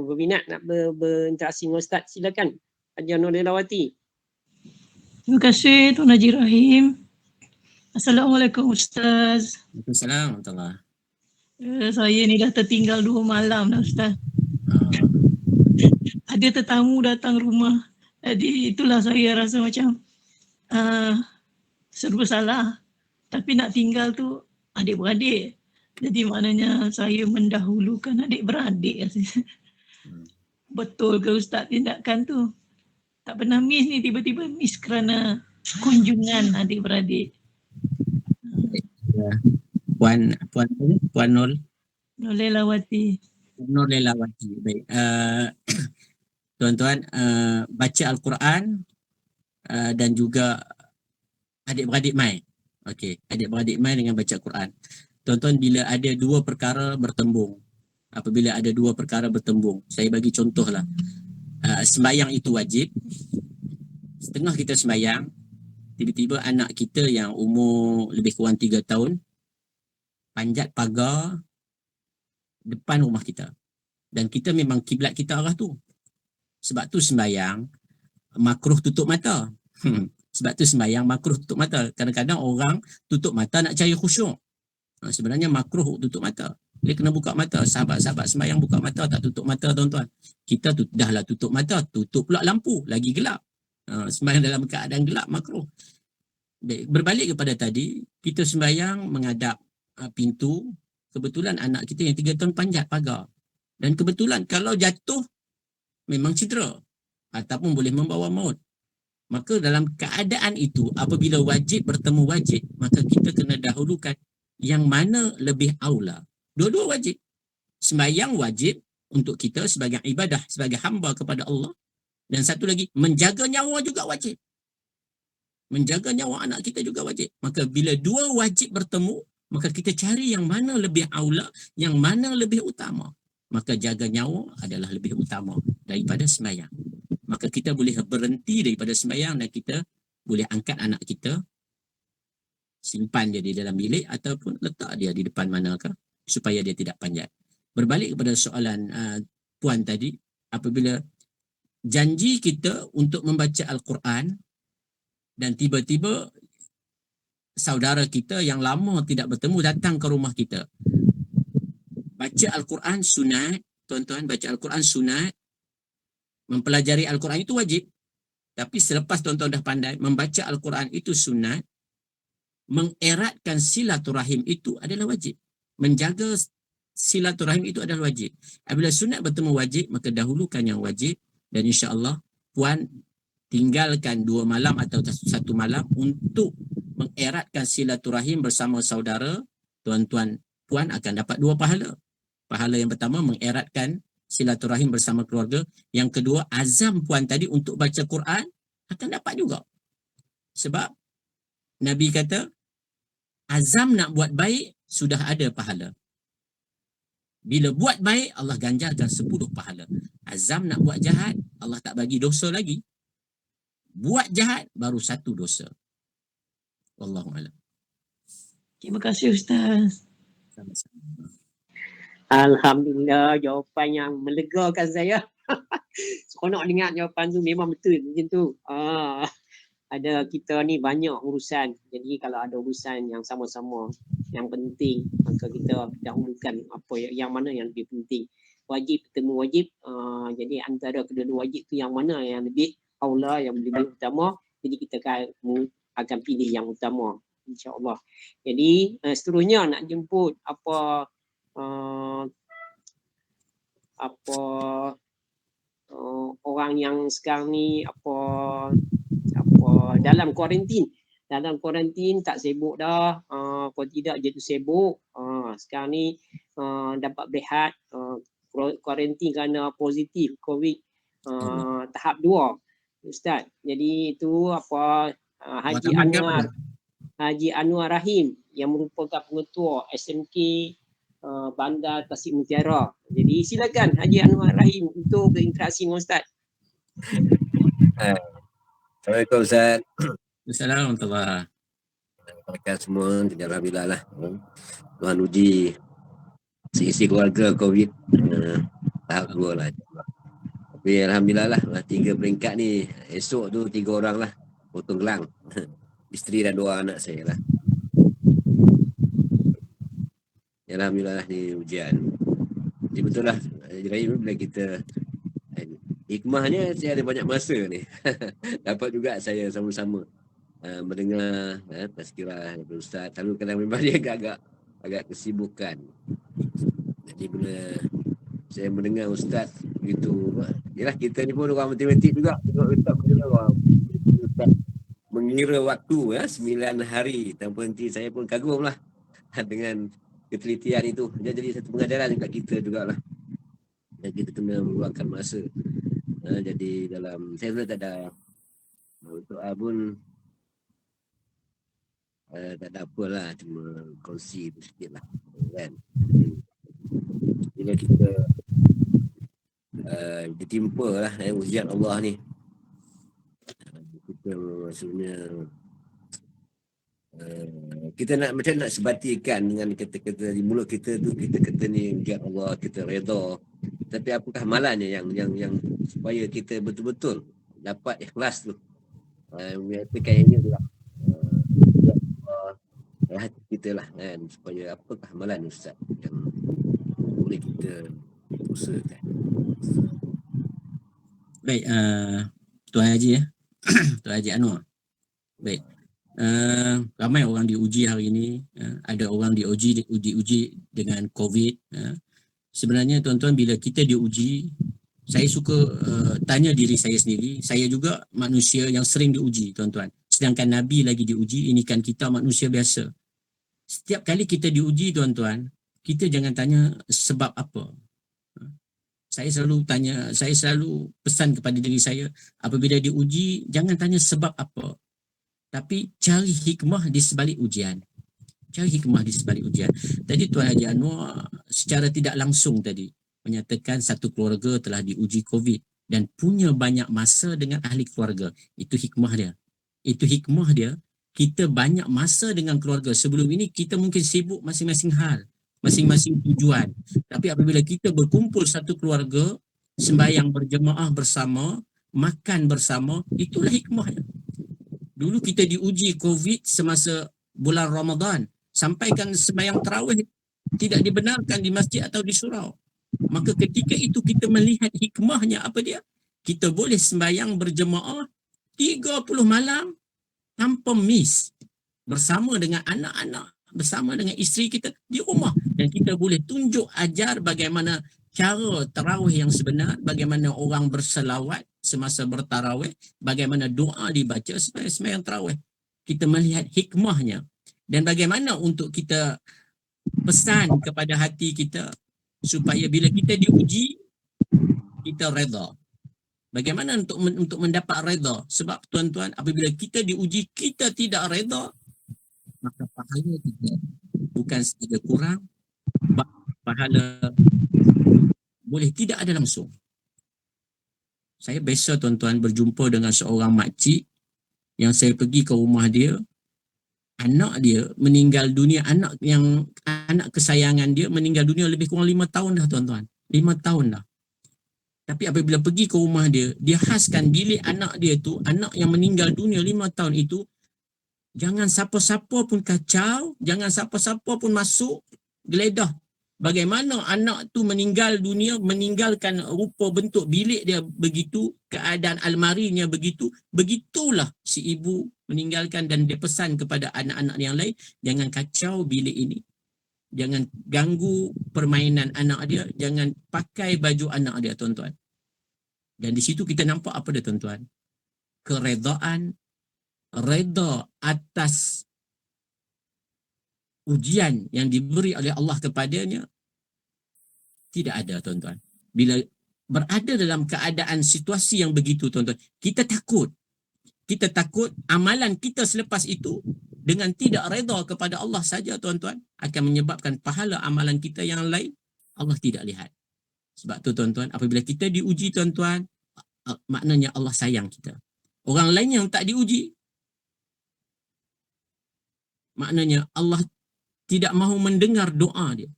Berminat nak berinteraksi dengan Ustaz. Silakan Hajar Nordawati. Terima kasih Tuan Haji Rahim. Assalamualaikum Ustaz. Waalaikumsalam. Saya ni dah tertinggal 2 malam dah Ustaz. Ada tetamu datang rumah. Jadi itulah saya rasa macam serba salah. Tapi nak tinggal tu adik-beradik. Jadi maknanya saya mendahulukan adik-beradik. Betul ke Ustaz tindakan tu? Tak pernah miss ni, tiba-tiba miss kerana kunjungan adik-beradik. Puan Nur Lelawati. Baik. Tuan-tuan, baca Al-Quran dan juga adik-beradik mai. Okey, adik-beradik mai dengan baca Al-Quran. Tuan-tuan, bila ada dua perkara bertembung, apabila ada dua perkara bertembung, saya bagi contohlah. Sembahyang itu wajib. Setengah kita sembahyang, tiba-tiba anak kita yang umur lebih kurang 3 tahun panjat pagar depan rumah kita. Dan kita memang kiblat kita arah tu. Sebab tu sembahyang makruh tutup mata. Sebab tu sembahyang makruh tutup mata. Kadang-kadang orang tutup mata nak cari khusyuk. Sebenarnya makruh tutup mata. Dia kena buka mata. Sahabat-sahabat sembahyang buka mata, tak tutup mata tuan-tuan. Kita dahlah tutup mata, tutup pula lampu, lagi gelap. Sembahyang dalam keadaan gelap makruh. Berbalik kepada tadi, kita sembahyang menghadap pintu, kebetulan anak kita yang 3 tahun panjat pagar. Dan kebetulan kalau jatuh memang cedera ataupun boleh membawa maut. Maka dalam keadaan itu, apabila wajib bertemu wajib, maka kita kena dahulukan yang mana lebih aula. Dua-dua wajib. Sembahyang wajib untuk kita sebagai ibadah, sebagai hamba kepada Allah. Dan satu lagi, menjaga nyawa juga wajib. Menjaga nyawa anak kita juga wajib. Maka bila dua wajib bertemu, maka kita cari yang mana lebih aula, yang mana lebih utama. Maka jaga nyawa adalah lebih utama daripada sembahyang. Maka kita boleh berhenti daripada sembahyang dan kita boleh angkat anak kita simpan dia di dalam bilik ataupun letak dia di depan manakah supaya dia tidak panjat. Berbalik kepada soalan Puan tadi, apabila janji kita untuk membaca Al-Quran dan tiba-tiba saudara kita yang lama tidak bertemu datang ke rumah kita. Baca Al-Quran sunat, tuan-tuan, baca Al-Quran sunat. Mempelajari Al-Quran itu wajib. Tapi selepas tuan-tuan dah pandai, membaca Al-Quran itu sunat. Mengeratkan silaturahim itu adalah wajib. Menjaga silaturahim itu adalah wajib. Apabila sunat bertemu wajib, maka dahulukan yang wajib. Dan insya-Allah Puan tinggalkan 2 malam atau 1 malam untuk mengeratkan silaturahim bersama saudara. Tuan-tuan Puan akan dapat 2 pahala. Pahala yang pertama mengeratkan silaturahim bersama keluarga. Yang kedua, azam Puan tadi untuk baca Quran akan dapat juga. Sebab Nabi kata, azam nak buat baik sudah ada pahala. Bila buat baik, Allah ganjarkan 10 pahala. Azam nak buat jahat, Allah tak bagi dosa lagi. Buat jahat, baru 1 dosa. Wallahu'alam. Terima kasih Ustaz. Sama-sama. Alhamdulillah, jawapan yang melegakan saya. Seronok dengar jawapan tu, memang betul macam tu. Ada kita ni banyak urusan. Jadi kalau ada urusan yang sama-sama yang penting, maka kita dahulukan apa yang mana yang lebih penting. Wajib bertemu wajib. Jadi antara kedua-dua wajib tu yang mana yang lebih aula, yang lebih utama. Jadi kita akan pilih yang utama, insya-Allah. Jadi seterusnya nak jemput orang yang sekarang ni dalam kuarantin. Dalam kuarantin tak sibuk dah. Kalau tidak jadi sibuk. Sekarang ni dapat berehat. Kuarantin kerana positif COVID tahap 2. Ustaz. Jadi itu Haji Anwar Rahim yang merupakan pengetua SMK Bandar Tasik Mutiara. Jadi silakan Haji Anwar Rahim untuk berinteraksi dengan Ustaz. Assalamualaikum Ustaz. Assalamualaikum warahmatullahi wabarakatuh semua. Alhamdulillah lah. Tuhan uji isi keluarga COVID tahap 2 lah. Tapi alhamdulillah lah 3 peringkat ni. Esok tu 3 orang lah potong gelang. Isteri dan 2 anak saya lah. Alhamdulillah lah ni ujian. Jadi betul lah. Jadi bila kita hikmahnya saya ada banyak masa ni. Dapat juga saya sama-sama mendengar tazkirah daripada Ustaz. Selalu kadang memang dia agak kesibukan. Jadi bila saya mendengar Ustaz begitu, yalah kita ni pun orang matematik juga. Tengok Ustaz mengira waktu 9 hari tanpa henti. Saya pun kagum lah dengan ketelitian itu. Dia jadi satu pengajaran dekat kita jugalah. Dan kita kena meluangkan masa. Jadi dalam saya sebenarnya tak ada untuk pun tak ada apalah, cuma kongsi tu sikit lah kan. Bila kita ditimpa lah ujian Allah ni, kita maksudnya kita nak macam nak sebatikan dengan kata-kata di mulut kita tu, kita kata ni ujian Allah, kita redha. Tapi apakah amalannya yang supaya kita betul-betul dapat ikhlas tu. Kayaknya adalah hati kita lah kan, supaya apakah amalan Ustaz yang boleh kita usahakan. Baik, Tuan Haji Tuan Haji Anwar. Baik. Ramai orang diuji hari ini. Ada orang diuji dengan COVID. Sebenarnya tuan-tuan, bila kita diuji, saya suka tanya diri saya sendiri. Saya juga manusia yang sering diuji, tuan-tuan. Sedangkan Nabi lagi diuji, ini kan kita manusia biasa. Setiap kali kita diuji, tuan-tuan, kita jangan tanya sebab apa. Saya selalu pesan kepada diri saya, apabila diuji, jangan tanya sebab apa. Tapi cari hikmah di sebalik ujian. Cari hikmah di sebalik ujian. Tadi Tuan Haji Anwar secara tidak langsung tadi menyatakan satu keluarga telah diuji COVID dan punya banyak masa dengan ahli keluarga. Itu hikmah dia. Itu hikmah dia kita banyak masa dengan keluarga. Sebelum ini kita mungkin sibuk masing-masing hal, masing-masing tujuan. Tapi apabila kita berkumpul satu keluarga, sembahyang berjemaah bersama, makan bersama, itulah hikmahnya. Dulu kita diuji COVID semasa bulan Ramadan. Sampaikan sembahyang tarawih tidak dibenarkan di masjid atau di surau. Maka ketika itu kita melihat hikmahnya apa dia? Kita boleh sembahyang berjemaah 30 malam tanpa miss. Bersama dengan anak-anak, bersama dengan isteri kita di rumah. Dan kita boleh tunjuk ajar bagaimana cara tarawih yang sebenar, bagaimana orang berselawat semasa bertarawih, bagaimana doa dibaca sembahyang tarawih. Kita melihat hikmahnya. Dan bagaimana untuk kita pesan kepada hati kita supaya bila kita diuji, kita redha. Bagaimana untuk mendapat redha? Sebab tuan-tuan, apabila kita diuji, kita tidak redha, maka pahala kita bukan sahaja kurang, pahala boleh tidak ada langsung. Saya biasa tuan-tuan berjumpa dengan seorang makcik yang saya pergi ke rumah dia. Anak dia meninggal dunia, anak kesayangan dia meninggal dunia lebih kurang 5 tahun dah tuan-tuan. 5 tahun dah. Tapi apabila pergi ke rumah dia, dia khaskan bilik anak dia tu, anak yang meninggal dunia 5 tahun itu, jangan siapa-siapa pun kacau, jangan siapa-siapa pun masuk geledah. Bagaimana anak tu meninggal dunia, meninggalkan rupa bentuk bilik dia begitu, keadaan almarinya begitu, begitulah si ibu meninggalkan. Dan dia pesan kepada anak-anak yang lain, jangan kacau bilik ini, jangan ganggu permainan anak dia, jangan pakai baju anak dia tuan-tuan. Dan di situ kita nampak apa dia tuan-tuan? Keredaan, reda atas ujian yang diberi oleh Allah kepadanya tidak ada tuan-tuan. Bila berada dalam keadaan situasi yang begitu tuan-tuan, kita takut. Kita takut amalan kita selepas itu dengan tidak reda kepada Allah saja tuan-tuan akan menyebabkan pahala amalan kita yang lain Allah tidak lihat. Sebab tu tuan-tuan, apabila kita diuji tuan-tuan, maknanya Allah sayang kita. Orang lain yang tak diuji, maknanya Allah tidak mahu mendengar doa dia.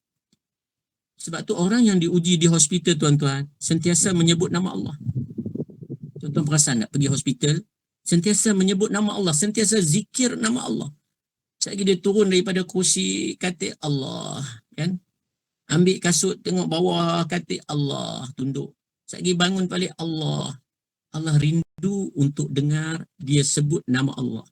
Sebab tu orang yang diuji di hospital tuan-tuan sentiasa menyebut nama Allah. Tuan-tuan perasan tak pergi hospital, sentiasa menyebut nama Allah, sentiasa zikir nama Allah. Sekali dia turun daripada kursi, katil Allah, kan? Ambil kasut, tengok bawah, katil Allah, tunduk. Sekali bangun balik Allah. Allah rindu untuk dengar dia sebut nama Allah.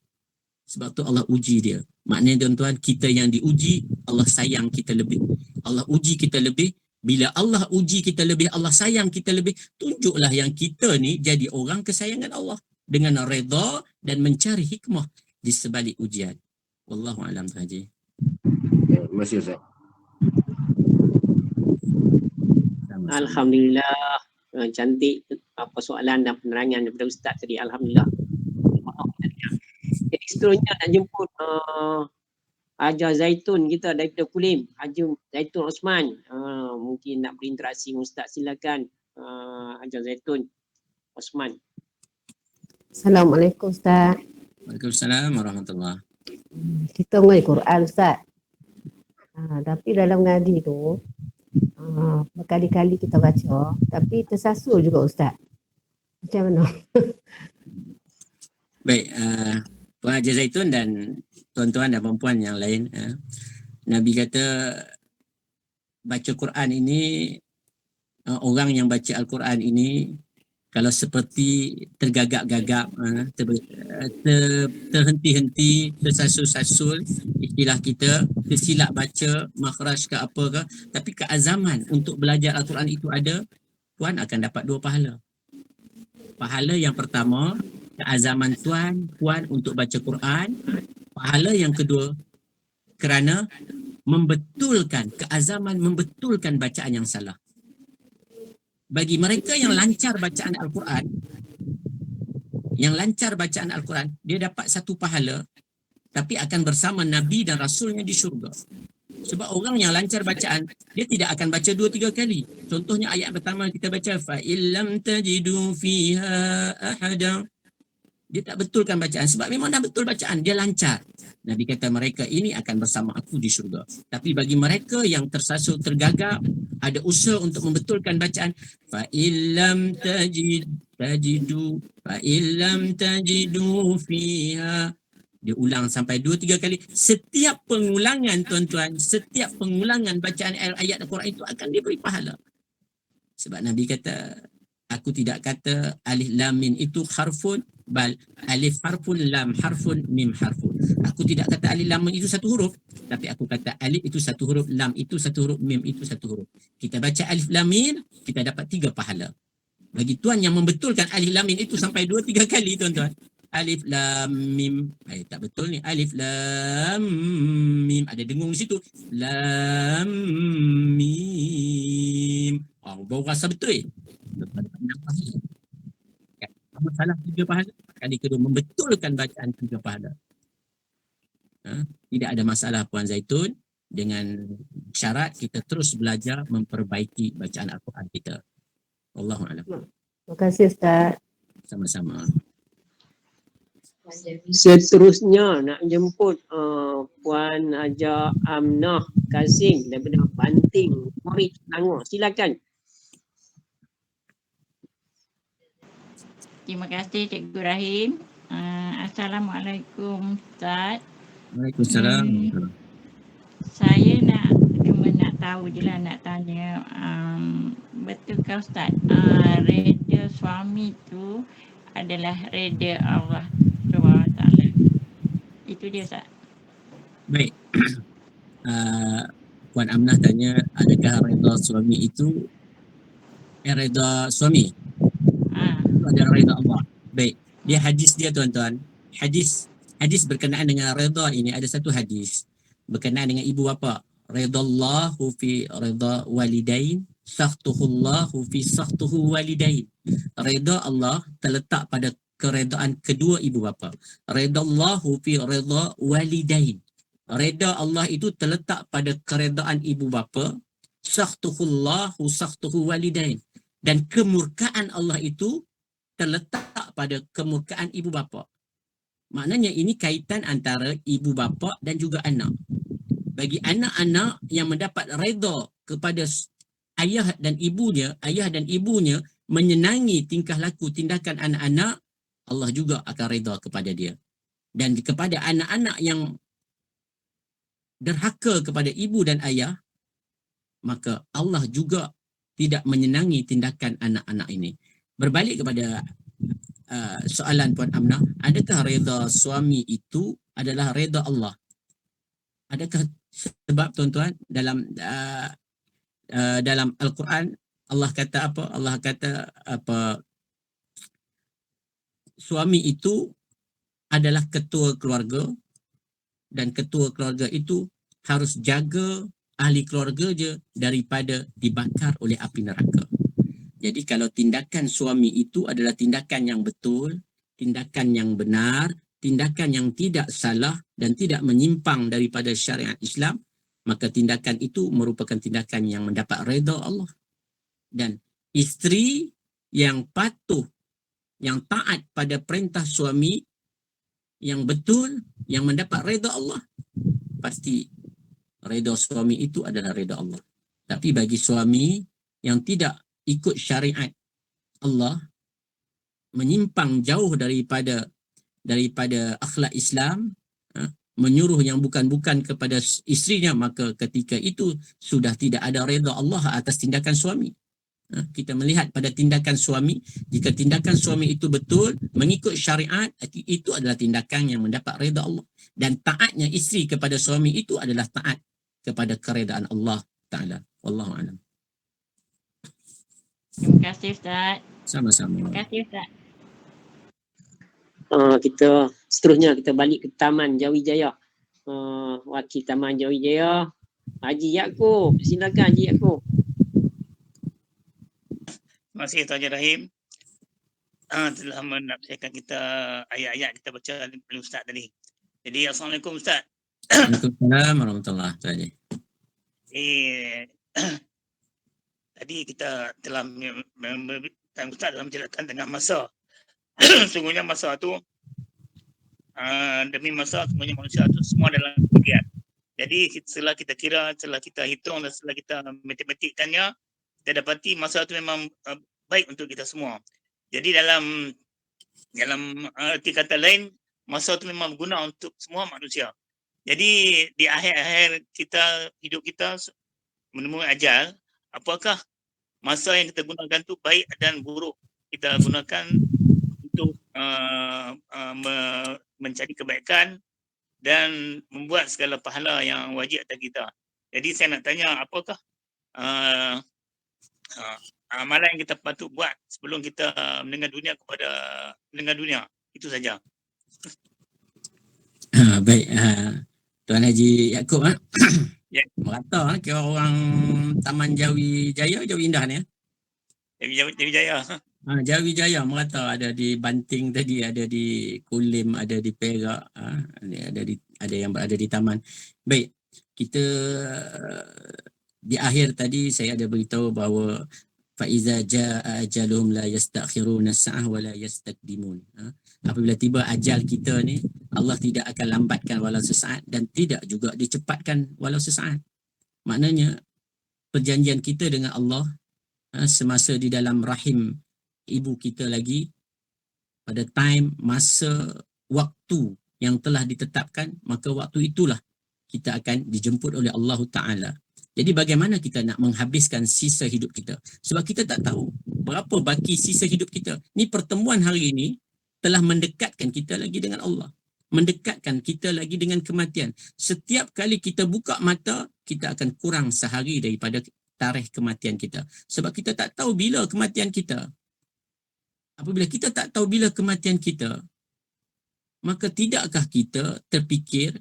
Sebab tu Allah uji dia. Maknanya tuan-tuan, kita yang diuji, Allah sayang kita lebih. Allah uji kita lebih. Bila Allah uji kita lebih, Allah sayang kita lebih, tunjuklah yang kita ni jadi orang kesayangan Allah dengan redha dan mencari hikmah di sebalik ujian. Wallahu a'lam Haji. Terima kasih Ustaz. Alhamdulillah, cantik apa soalan dan penerangan daripada Ustaz tadi. Alhamdulillah. Jadi seterusnya nak jemput Haja Zaitun kita daripada Kulim, Haji Zaitun Osman. Mungkin nak berinteraksi dengan Ustaz, silakan Haja Zaitun Osman. Assalamualaikum Ustaz. Waalaikumsalam warahmatullahi. Kita mengaji Quran Ustaz. Tapi dalam ngaji tu berkali-kali kita baca, tapi tersasul juga Ustaz. Macam mana? Baik, Puan Haji Zaitun dan tuan-tuan dan puan yang lain, Nabi kata baca Quran ini, orang yang baca Al-Quran ini kalau seperti tergagap-gagap, terhenti-henti, tersasul-sasul, istilah kita, tersilap baca, makhraj ke apa ke, tapi keazaman untuk belajar Al-Quran itu ada, Puan akan dapat 2 pahala. Pahala yang pertama, keazaman Puan untuk baca Quran. Pahala yang kedua, kerana membetulkan, keazaman membetulkan bacaan yang salah. Bagi mereka yang lancar bacaan Al-Quran, dia dapat 1 pahala, tapi akan bersama Nabi dan Rasulnya di syurga. Sebab orang yang lancar bacaan, dia tidak akan baca 2-3 kali. Contohnya ayat pertama kita baca, فَإِلَّمْ تَجِدُوا فِيهَا أَحَدًا. Dia tak betulkan bacaan sebab memang dah betul bacaan, dia lancar. Nabi kata mereka ini akan bersama aku di syurga. Tapi bagi mereka yang tersasul, tergagap, ada usaha untuk membetulkan bacaan, fa illam tajidu fa illam tajidu fiha, dia ulang sampai 2-3 kali. Setiap pengulangan tuan-tuan, setiap pengulangan bacaan ayat Al-Quran itu akan diberi pahala. Sebab Nabi kata, aku tidak kata alif lam mim itu harfun, bal alif harfun, lam harfun, mim harfun. Aku tidak kata alif lam mim itu satu huruf, tapi aku kata alif itu satu huruf, lam itu satu huruf, mim itu satu huruf. Kita baca alif lam mim, kita dapat 3 pahala. Bagi tuan yang membetulkan alif lam mim itu sampai 2-3 kali tuan-tuan. Alif lam mim, tak betul ni. Alif lam mim, ada dengung di situ. Lam mim. Baru rasa betul. Masalah 3 pahala. Kali kedua membetulkan bacaan 3 pahala. Tidak ada masalah Puan Zaitun, dengan syarat kita terus belajar memperbaiki bacaan Al-Quran kita. Wallahualam. Terima kasih Ustaz. Sama-sama. Seterusnya nak jemput Puan Haja Amnah Kasim daripada Banting, Murid Selangor. Silakan. Terima kasih Cikgu Rahim. Assalamualaikum Ustaz. Waalaikumsalam. Saya cuma nak tahu je lah, nak tanya, betulkah Ustaz reda suami tu adalah reda Allah SWT? Itu dia Ustaz. Baik. Puan Amnah tanya, adakah reda suami itu reda suami? Itu adalah reda Allah. Baik. Dia hadis dia tuan-tuan. Hadis berkenaan dengan reda ini, ada satu hadis berkenaan dengan ibu bapa. Redallahu fi reda walidain, sakhtuhullahu fi sakhtuhu walidain. Reda Allah terletak pada keredaan kedua ibu bapa. Redallahu fi reda walidain. Reda Allah itu terletak pada keredaan ibu bapa. Sakhtuhullahu sakhtuhu walidain. Dan kemurkaan Allah itu terletak pada kemurkaan ibu bapa. Maknanya ini kaitan antara ibu bapa dan juga anak. Bagi anak-anak yang mendapat reda kepada ayah dan ibunya menyenangi tingkah laku tindakan anak-anak, Allah juga akan reda kepada dia. Dan kepada anak-anak yang derhaka kepada ibu dan ayah, maka Allah juga tidak menyenangi tindakan anak-anak ini. Berbalik kepada soalan Puan Amnah, adakah reda suami itu adalah reda Allah? Adakah sebab tuan-tuan dalam Al-Quran Allah kata apa? Allah kata apa? Suami itu adalah ketua keluarga dan ketua keluarga itu harus jaga ahli keluarga je daripada dibakar oleh api neraka. Jadi kalau tindakan suami itu adalah tindakan yang betul, tindakan yang benar, tindakan yang tidak salah dan tidak menyimpang daripada syariat Islam, maka tindakan itu merupakan tindakan yang mendapat redha Allah. Dan isteri yang patuh, yang taat pada perintah suami yang betul, yang mendapat redha Allah, pasti redha suami itu adalah redha Allah. Tapi bagi suami yang tidak ikut syariat Allah, menyimpang jauh daripada akhlak Islam, menyuruh yang bukan-bukan kepada isterinya, maka ketika itu sudah tidak ada redha Allah atas tindakan suami. Kita melihat pada tindakan suami, jika tindakan suami itu betul, mengikut syariat, itu adalah tindakan yang mendapat redha Allah. Dan taatnya isteri kepada suami itu adalah taat kepada keredaan Allah Ta'ala. Wallahualam. Terima kasih Ustaz. Sama-sama. Terima kasih Ustaz. Kita seterusnya kita balik ke Taman Jawijaya. Wakil Taman Jawijaya, Haji Yaakob. Silakan Haji Yaakob. Terima kasih Tuan Haji Rahim. Telah menafsirkan kita ayat-ayat kita baca oleh Ustaz tadi. Jadi Assalamualaikum Ustaz. Waalaikumsalam warahmatullahi wabarakatuh. Tadi kita telah Ustaz dalam menjelaskan tentang masa. Sungguhnya masa tu demi masa semuanya manusia itu semua dalam kemudian. Jadi setelah kita kira, setelah kita hitung dan setelah kita matematikkannya, kita dapati masa itu memang baik untuk kita semua. Jadi dalam arti kata lain, masa itu memang berguna untuk semua manusia. Jadi di akhir-akhir hidup kita menemui ajal, apakah masa yang kita gunakan itu baik dan buruk? Kita gunakan untuk mencari kebaikan dan membuat segala pahala yang wajib atas kita. Jadi saya nak tanya, apakah amalan yang kita patut buat sebelum kita meninggal dunia? Itu saja. Baik, Tuan Haji Yaakob, Ya. merata kira orang Taman Jawi Jaya, Jawi Indah ni. Jawi Jaya. Jawi Jaya merata, ada di Banting tadi, ada di Kulim, ada di Perak, ada yang berada di taman. Baik, kita di akhir tadi saya ada beritahu bahawa faiza jaa ajaluhum la yastakhiruna sa'ah wa la yastaqdimun. Apabila tiba ajal kita ni, Allah tidak akan lambatkan walau sesaat dan tidak juga dicepatkan walau sesaat. Maknanya perjanjian kita dengan Allah semasa di dalam rahim ibu kita lagi, pada masa waktu yang telah ditetapkan, maka waktu itulah kita akan dijemput oleh Allah Ta'ala. Jadi bagaimana kita nak menghabiskan sisa hidup kita? Sebab kita tak tahu berapa baki sisa hidup kita. Ni pertemuan hari ini telah mendekatkan kita lagi dengan Allah. Mendekatkan kita lagi dengan kematian. Setiap kali kita buka mata, kita akan kurang sehari daripada tarikh kematian kita. Sebab kita tak tahu bila kematian kita. Apabila kita tak tahu bila kematian kita, maka tidakkah kita terfikir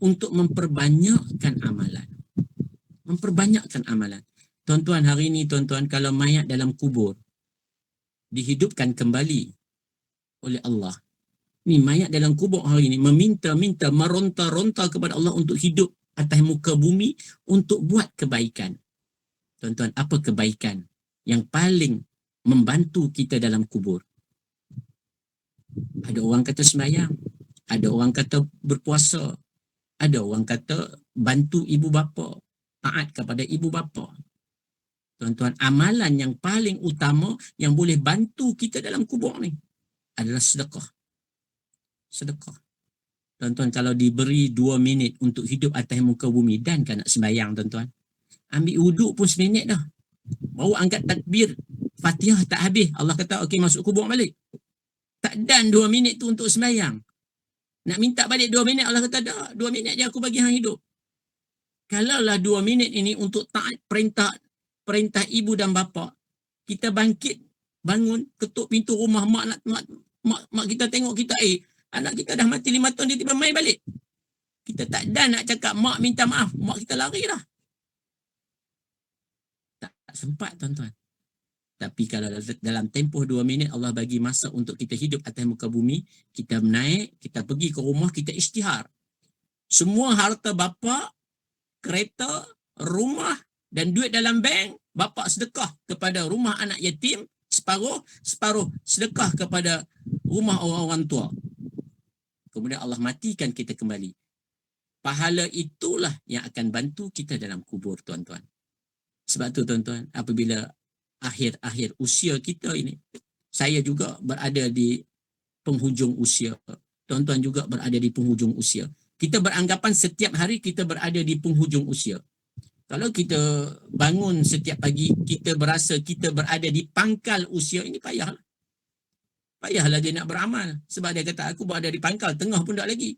untuk memperbanyakkan amalan? Memperbanyakkan amalan. Tuan-tuan, hari ini tuan-tuan, kalau mayat dalam kubur dihidupkan kembali oleh Allah. Ni mayat dalam kubur hari ini meminta-minta, meronta-ronta kepada Allah untuk hidup atas muka bumi untuk buat kebaikan. Tuan-tuan, apa kebaikan yang paling membantu kita dalam kubur? Ada orang kata sembahyang, ada orang kata berpuasa, ada orang kata bantu ibu bapa, taat kepada ibu bapa. Tuan-tuan, amalan yang paling utama yang boleh bantu kita dalam kubur ni adalah sedekah. Sedekah. Tuan-tuan, kalau diberi 2 minit untuk hidup atas muka bumi, dan kan nak sembahyang tuan-tuan, ambil wuduk pun seminit dah, baru angkat takbir Fatihah tak habis, Allah kata okey masuk kubur balik. Tak dan 2 minit tu untuk sembahyang. Nak minta balik 2 minit, Allah kata dah, 2 minit je aku bagi hang hidup. Kalaulah 2 minit ini untuk taat perintah ibu dan bapa, kita bangkit, bangun, ketuk pintu rumah mak kita tengok kita, anak kita dah mati 5 tahun, dia tiba mai balik. Kita tak dan nak cakap mak minta maaf, mak kita lari dah. Tak sempat tuan-tuan. Tapi kalau dalam tempoh 2 minit Allah bagi masa untuk kita hidup atas muka bumi, kita naik, kita pergi ke rumah, kita isytihar. Semua harta bapa, kereta, rumah dan duit dalam bank, bapa sedekah kepada rumah anak yatim, separuh sedekah kepada rumah orang-orang tua. Kemudian Allah matikan kita kembali. Pahala itulah yang akan bantu kita dalam kubur, tuan-tuan. Sebab tu tuan-tuan, apabila akhir-akhir usia kita ini, saya juga berada di penghujung usia, tuan-tuan juga berada di penghujung usia. Kita beranggapan setiap hari kita berada di penghujung usia. Kalau kita bangun setiap pagi, kita berasa kita berada di pangkal usia, ini payahlah. Payahlah dia nak beramal. Sebab dia kata aku berada di pangkal, tengah pun tak lagi.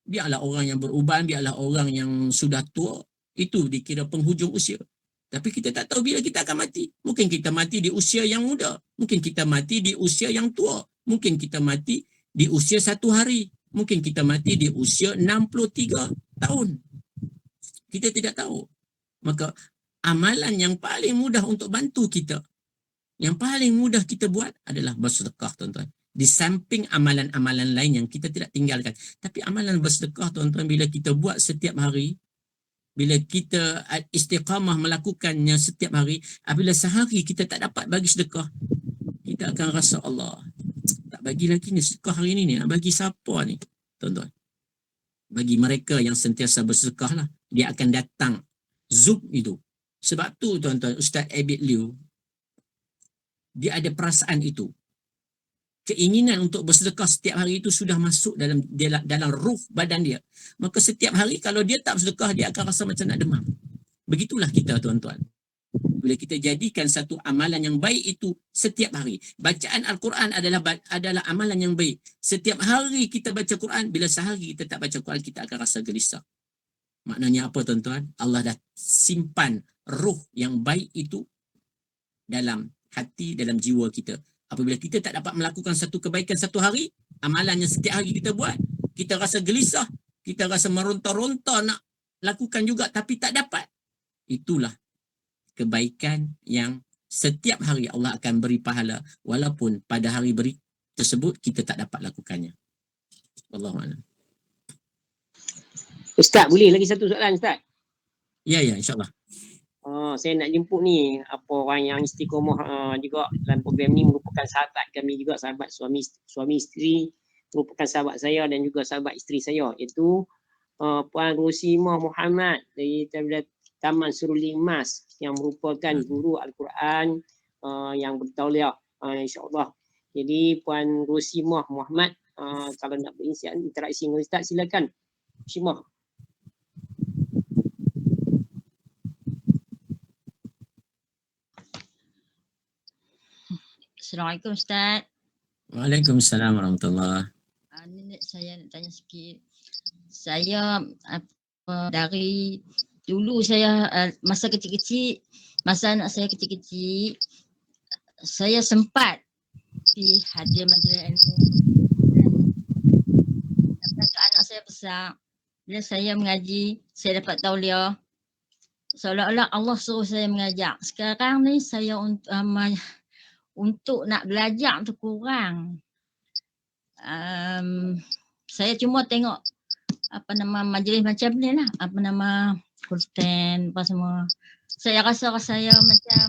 Biarlah orang yang beruban, biarlah orang yang sudah tua, itu dikira penghujung usia. Tapi kita tak tahu bila kita akan mati. Mungkin kita mati di usia yang muda. Mungkin kita mati di usia yang tua. Mungkin kita mati di usia 1 hari. Mungkin kita mati di usia 63 tahun. Kita tidak tahu. Maka amalan yang paling mudah untuk bantu kita, yang paling mudah kita buat adalah bersedekah, tuan-tuan. Di samping amalan-amalan lain yang kita tidak tinggalkan. Tapi amalan bersedekah, tuan-tuan, bila kita buat setiap hari, bila kita istiqamah melakukannya setiap hari, apabila sehari kita tak dapat bagi sedekah, kita akan rasa Allah tak bagi lagi ni sedekah hari ni, nak bagi siapa ni? tuan-tuan. Bagi mereka yang sentiasa bersedekah lah, dia akan datang zub itu. Sebab tu tuan-tuan, Ustaz Abid Liu, dia ada perasaan itu. Keinginan untuk bersedekah setiap hari itu sudah masuk dalam ruh badan dia. Maka setiap hari kalau dia tak bersedekah, dia akan rasa macam nak demam. Begitulah kita tuan-tuan. Bila kita jadikan satu amalan yang baik itu setiap hari. Bacaan Al-Quran adalah amalan yang baik. Setiap hari kita baca Quran, bila sehari kita tak baca Quran, kita akan rasa gelisah. Maknanya apa tuan-tuan? Allah dah simpan ruh yang baik itu dalam hati, dalam jiwa kita. Apabila kita tak dapat melakukan satu kebaikan satu hari, amalan yang setiap hari kita buat, kita rasa gelisah, kita rasa meronta-ronta nak lakukan juga tapi tak dapat. Itulah kebaikan yang setiap hari Allah akan beri pahala walaupun pada hari beri tersebut kita tak dapat lakukannya. Wallahualam. Ustaz, boleh lagi satu soalan Ustaz? Ya, insyaAllah. Saya nak jemput ni apa orang yang istiqomah juga dalam program ni, merupakan sahabat kami juga, sahabat suami isteri, merupakan sahabat saya dan juga sahabat isteri saya, iaitu Puan Rosimah Muhammad dari Taman Seruli Emas yang merupakan guru Al-Quran yang bertauliah insya-Allah. Jadi Puan Rosimah Muhammad, kalau nak berinteraksi dengan Ustaz, silakan. Rosimah. Assalamualaikum Ustaz. Waalaikumsalam warahmatullahi. Saya nak tanya sikit. Saya dari dulu saya masa kecil-kecil, masa anak saya kecil-kecil, saya sempat pergi hadir majlis ilmu. Lepas anak saya besar, bila saya mengaji, saya dapat tauliah. Seolah-olah Allah suruh saya mengajar. Sekarang ni saya untuk nak belajar tu kurang. Saya cuma tengok majlis macam ni lah, Kulten apa semua. Saya rasa saya macam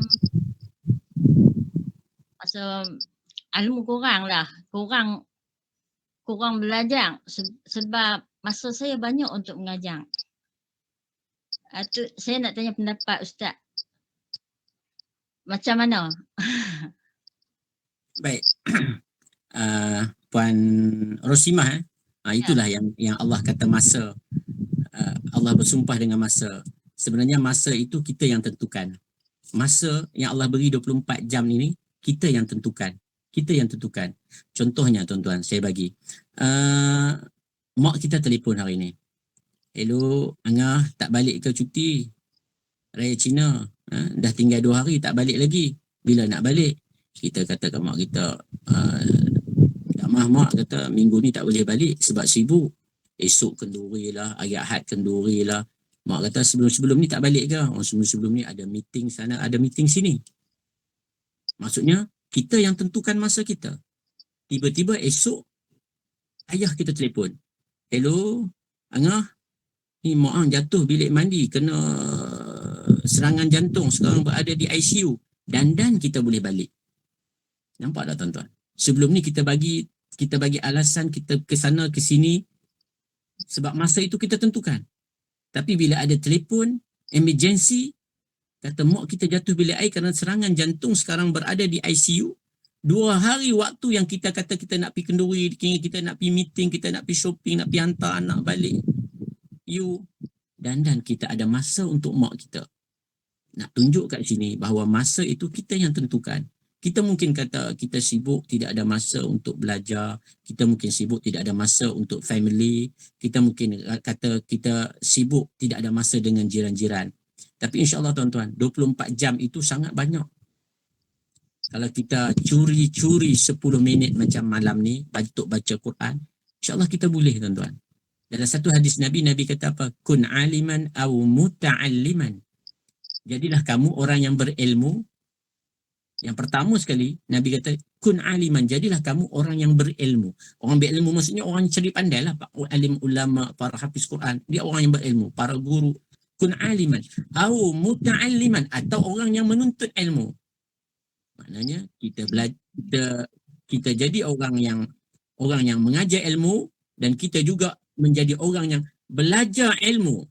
ilmu kurang lah, kurang belajar sebab masa saya banyak untuk mengajar. Tu saya nak tanya pendapat Ustaz. Macam mana? Baik. Puan Rosimah, itulah yang Allah kata masa. Allah bersumpah dengan masa. Sebenarnya masa itu kita yang tentukan. Masa yang Allah beri 24 jam ini, kita yang tentukan. Kita yang tentukan. Contohnya tuan-tuan, saya bagi. Mak kita telefon hari ini. Hello, Angah tak balik ke cuti? Raya Cina. Dah tinggal 2 hari tak balik lagi. Bila nak balik? Kita kata ke mak kita, tak mak kata minggu ni tak boleh balik sebab sibuk. Esok kenduri lah, hari Ahad kenduri lah. Mak kata sebelum ni tak balik ke? Sebelum ni ada meeting sana, ada meeting sini. Maksudnya kita yang tentukan masa kita. Tiba-tiba esok ayah kita telefon. Hello, Angah, ni mak jatuh bilik mandi, kena serangan jantung, sekarang berada di ICU. Dan kita boleh balik. Nampak tak tuan-tuan? Sebelum ni kita bagi alasan kita ke sana ke sini sebab masa itu kita tentukan. Tapi bila ada telefon emergency, kata mak kita jatuh bilik air kerana serangan jantung, sekarang berada di ICU, 2 hari waktu yang kita kata kita nak pergi kenduri, kita nak pergi meeting, kita nak pergi shopping, nak pergi hantar anak balik, dan kita ada masa untuk mak kita. Nak tunjuk kat sini bahawa masa itu kita yang tentukan. Kita mungkin kata kita sibuk, tidak ada masa untuk belajar. Kita mungkin sibuk, tidak ada masa untuk family. Kita mungkin kata kita sibuk, tidak ada masa dengan jiran-jiran. Tapi insyaAllah tuan-tuan, 24 jam itu sangat banyak. Kalau kita curi-curi 10 minit macam malam ni untuk baca Quran, insyaAllah kita boleh tuan-tuan. Dalam satu hadis Nabi kata apa? Kun aliman aw muta'alliman. Jadilah kamu orang yang berilmu. Yang pertama sekali, Nabi kata, kun aliman, jadilah kamu orang yang berilmu. Orang berilmu maksudnya orang yang cerdik pandai lah. Alim ulama, para hafiz Quran, dia orang yang berilmu, para guru. Kun aliman, au muta'alliman, atau orang yang menuntut ilmu. Maknanya kita belajar, kita jadi orang yang mengajar ilmu, Dan kita juga menjadi orang yang belajar ilmu,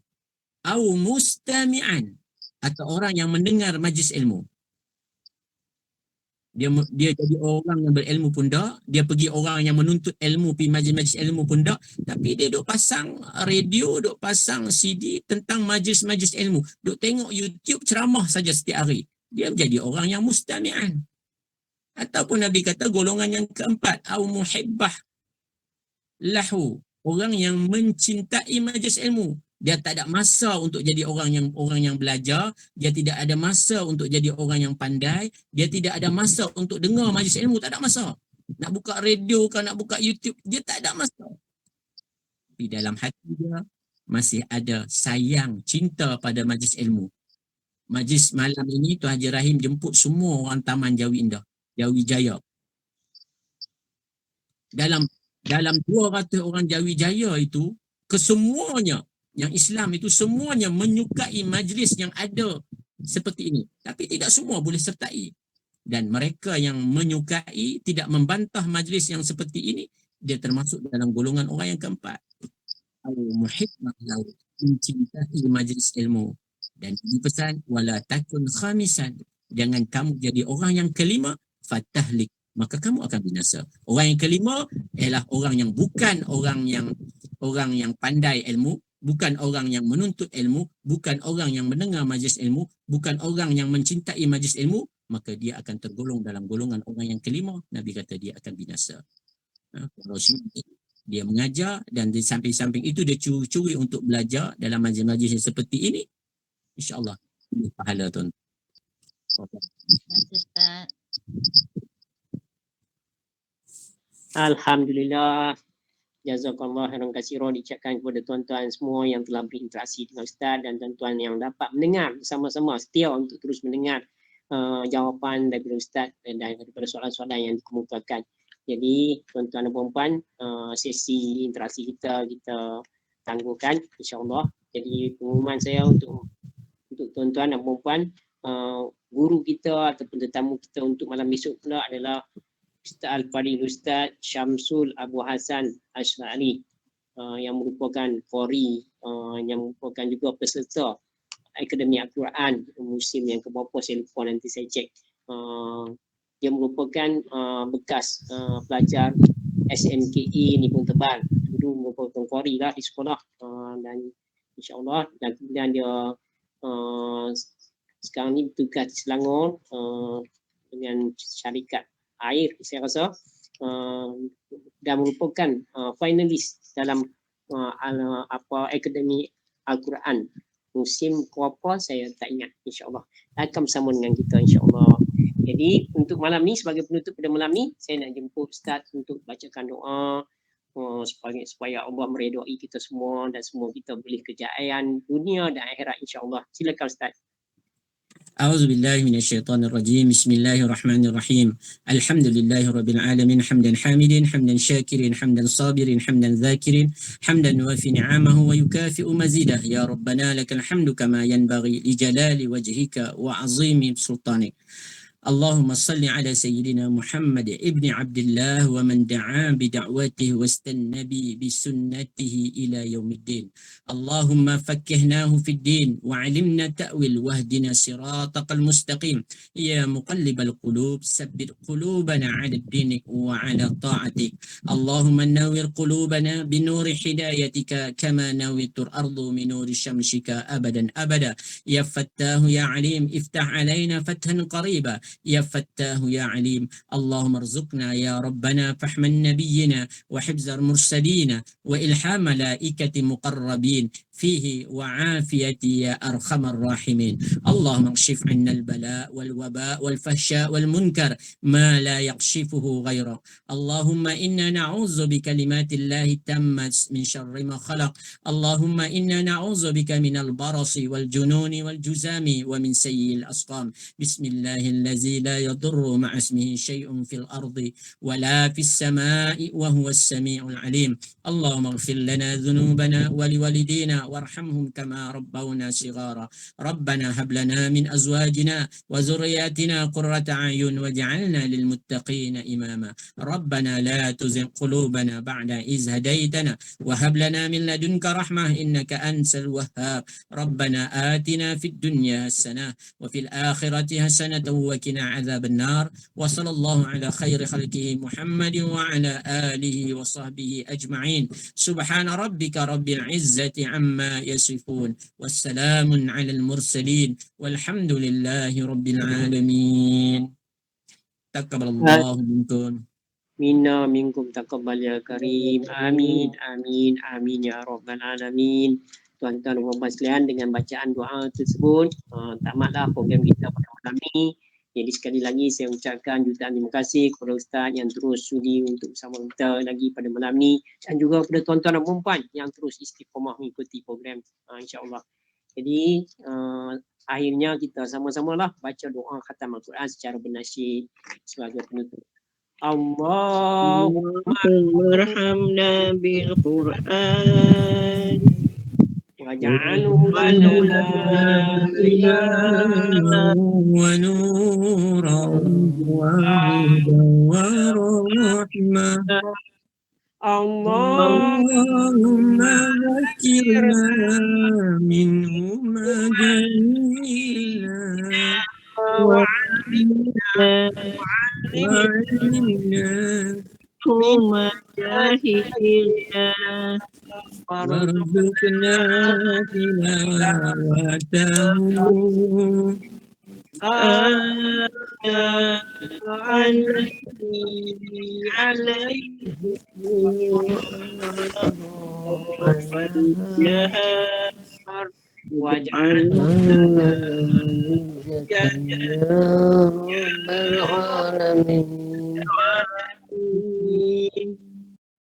au mustami'an, atau orang yang mendengar majlis ilmu. Dia jadi orang yang berilmu pun tak, dia pergi orang yang menuntut ilmu pergi majlis-majlis ilmu pun tak, tapi dia duk pasang radio, duk pasang CD tentang majlis-majlis ilmu, duk tengok YouTube ceramah saja setiap hari. Dia menjadi orang yang mustami'an. Ataupun Nabi kata golongan yang keempat, au muhibbah lahu, orang yang mencintai majlis ilmu. Dia tak ada masa untuk jadi orang yang belajar, dia tidak ada masa untuk jadi orang yang pandai, dia tidak ada masa untuk dengar majlis ilmu, tak ada masa. Nak buka radio ke nak buka YouTube, dia tak ada masa. Tapi dalam hati dia masih ada sayang, cinta pada majlis ilmu. Majlis malam ini Tuan Haji Rahim jemput semua orang Taman Jawi Indah, Jawi Jaya. Dalam 200 orang Jawi Jaya itu, kesemuanya yang Islam itu semuanya menyukai majlis yang ada seperti ini. Tapi tidak semua boleh sertai. Dan mereka yang menyukai, tidak membantah majlis yang seperti ini, dia termasuk dalam golongan orang yang keempat. Al-muhibbah lahu, mencintai majlis ilmu. Dan dipesan, wala takun khamisan, jangan kamu jadi orang yang kelima, fatahlik, maka kamu akan binasa. Orang yang kelima ialah orang yang bukan orang yang pandai ilmu, bukan orang yang menuntut ilmu, bukan orang yang mendengar majlis ilmu, bukan orang yang mencintai majlis ilmu, maka dia akan tergolong dalam golongan orang yang kelima. Nabi kata dia akan binasa. Dia mengajar dan di samping-samping itu dia curi-curi untuk belajar dalam majlis-majlis yang seperti ini. InsyaAllah ini pahala tuan. Alhamdulillah. Jazakallah khairan katsiran diucapkan kepada tuan-tuan semua yang telah berinteraksi dengan Ustaz dan tuan-tuan yang dapat mendengar bersama-sama, setia untuk terus mendengar jawapan daripada Ustaz dan daripada soalan-soalan yang dikemukakan. Jadi tuan-tuan dan puan-puan, sesi interaksi kita tangguhkan insya-Allah. Jadi pengumuman saya untuk tuan-tuan dan puan-puan, guru kita ataupun tetamu kita untuk malam besok pula adalah Ustaz Al-Fadhil Ustaz Syamsul Abu Hasan Asy'ari, yang merupakan qari, yang merupakan juga peserta Akademi Al-Quran musim yang keberapa saya lupa, nanti saya cek. Dia merupakan bekas pelajar SMKE Nipun Tebal, dulu merupakan qari lah di sekolah, dan insya-Allah, dan kemudian dia sekarang ni bertugas di Selangor dengan syarikat air, saya rasa, dan merupakan finalis dalam Akademi Al-Quran musim berapa saya tak ingat. InsyaAllah akan bersama dengan kita insyaAllah. Jadi untuk malam ni, sebagai penutup pada malam ni, saya nak jemput Ustaz untuk bacakan doa supaya Allah meredai kita semua dan semua kita boleh kejayaan dunia dan akhirat insyaAllah. Silakan Ustaz. أعوذ بالله من الشيطان الرجيم. بسم الله الرحمن الرحيم. الحمد لله رب العالمين، حمدا حامدا حمدا شاكرا حمدا صابرا حمدا ذاكرا حمدا يوافي نعمه ويكافئ مزيده. يا ربنا لك الحمد كما ينبغي لجلال وجهك وعظيم سلطانك. اللهم صل على سيدنا محمد ابن عبد الله ومن دعا بدعوته واستنى بسنته إلى يوم الدين. اللهم فكهناه في الدين وعلمنا تأويل واهدنا صراطك المستقيم. يا مقلب القلوب ثبت قلوبنا على دينك وعلى طاعتك. اللهم نور قلوبنا بنور هدايتك كما نورت الأرض من نور شمسك أبدا أبدا. يا فتاه يا عليم افتح علينا فتحا قريبا. يا فتاه يا عليم اللهم ارزقنا يا ربنا فهم نبينا وحفظ المرسلين وإلحام ملائكة مقربين فيه وعافيتي يا أرحم الراحمين. اللهم اكشف عنا البلاء والوباء والفحشاء والمنكر ما لا يكشفه غيره. اللهم إنا نعوذ بكلمات الله التامة من شر ما خلق. اللهم إنا نعوذ بك من البرص والجنون والجزام ومن سيء الأسقام. بسم الله الذي الذي لا يضر مع اسمه شيء في الأرض ولا في السماء وهو السميع العليم. اللهم اغفر لنا ذنوبنا ولوالدينا وارحمهم كما ربونا صغارا. ربنا هب لنا من أزواجنا وذرياتنا قرة أعين واجعلنا للمتقين إماما. ربنا لا تزغ قلوبنا بعد إذ هديتنا وهب لنا من لدنك رحمة إنك أنت الوهاب. ربنا آتنا في الدنيا حسنة وفي الآخرة حسنة وقنا عذاب النار. وصلى الله على خير خلقه محمد وعلى آله وصحبه أجمعين. سبحان ربك رب العزة عما يصفون والسلام على المرسلين والحمد لله رب العالمين. تقبل الله منكم. Minna minkum taqabbal ya karim. Amin, amin, amin ya rabbal alamin. Tuan-tuan dan puan sekalian, dengan bacaan doa tersebut, tamatlah program kita pada malam ini. Jadi sekali lagi saya ucapkan jutaan terima kasih kepada Ustaz yang terus sudi untuk bersama kita lagi pada malam ini, dan juga kepada tuan-tuan dan puan yang terus istiqamah mengikuti program, insya-Allah. Jadi akhirnya kita sama-samalah baca doa khatam Al-Quran secara bernasyid sebagai penutup. Allahumma arhamna bil Quran waj'alhu lana ونورا ورحمة. اللهم ذكرنا منه ما جهلنا وعلمنا ثم جاهدنا وارزقنا تلاوته واجعلنا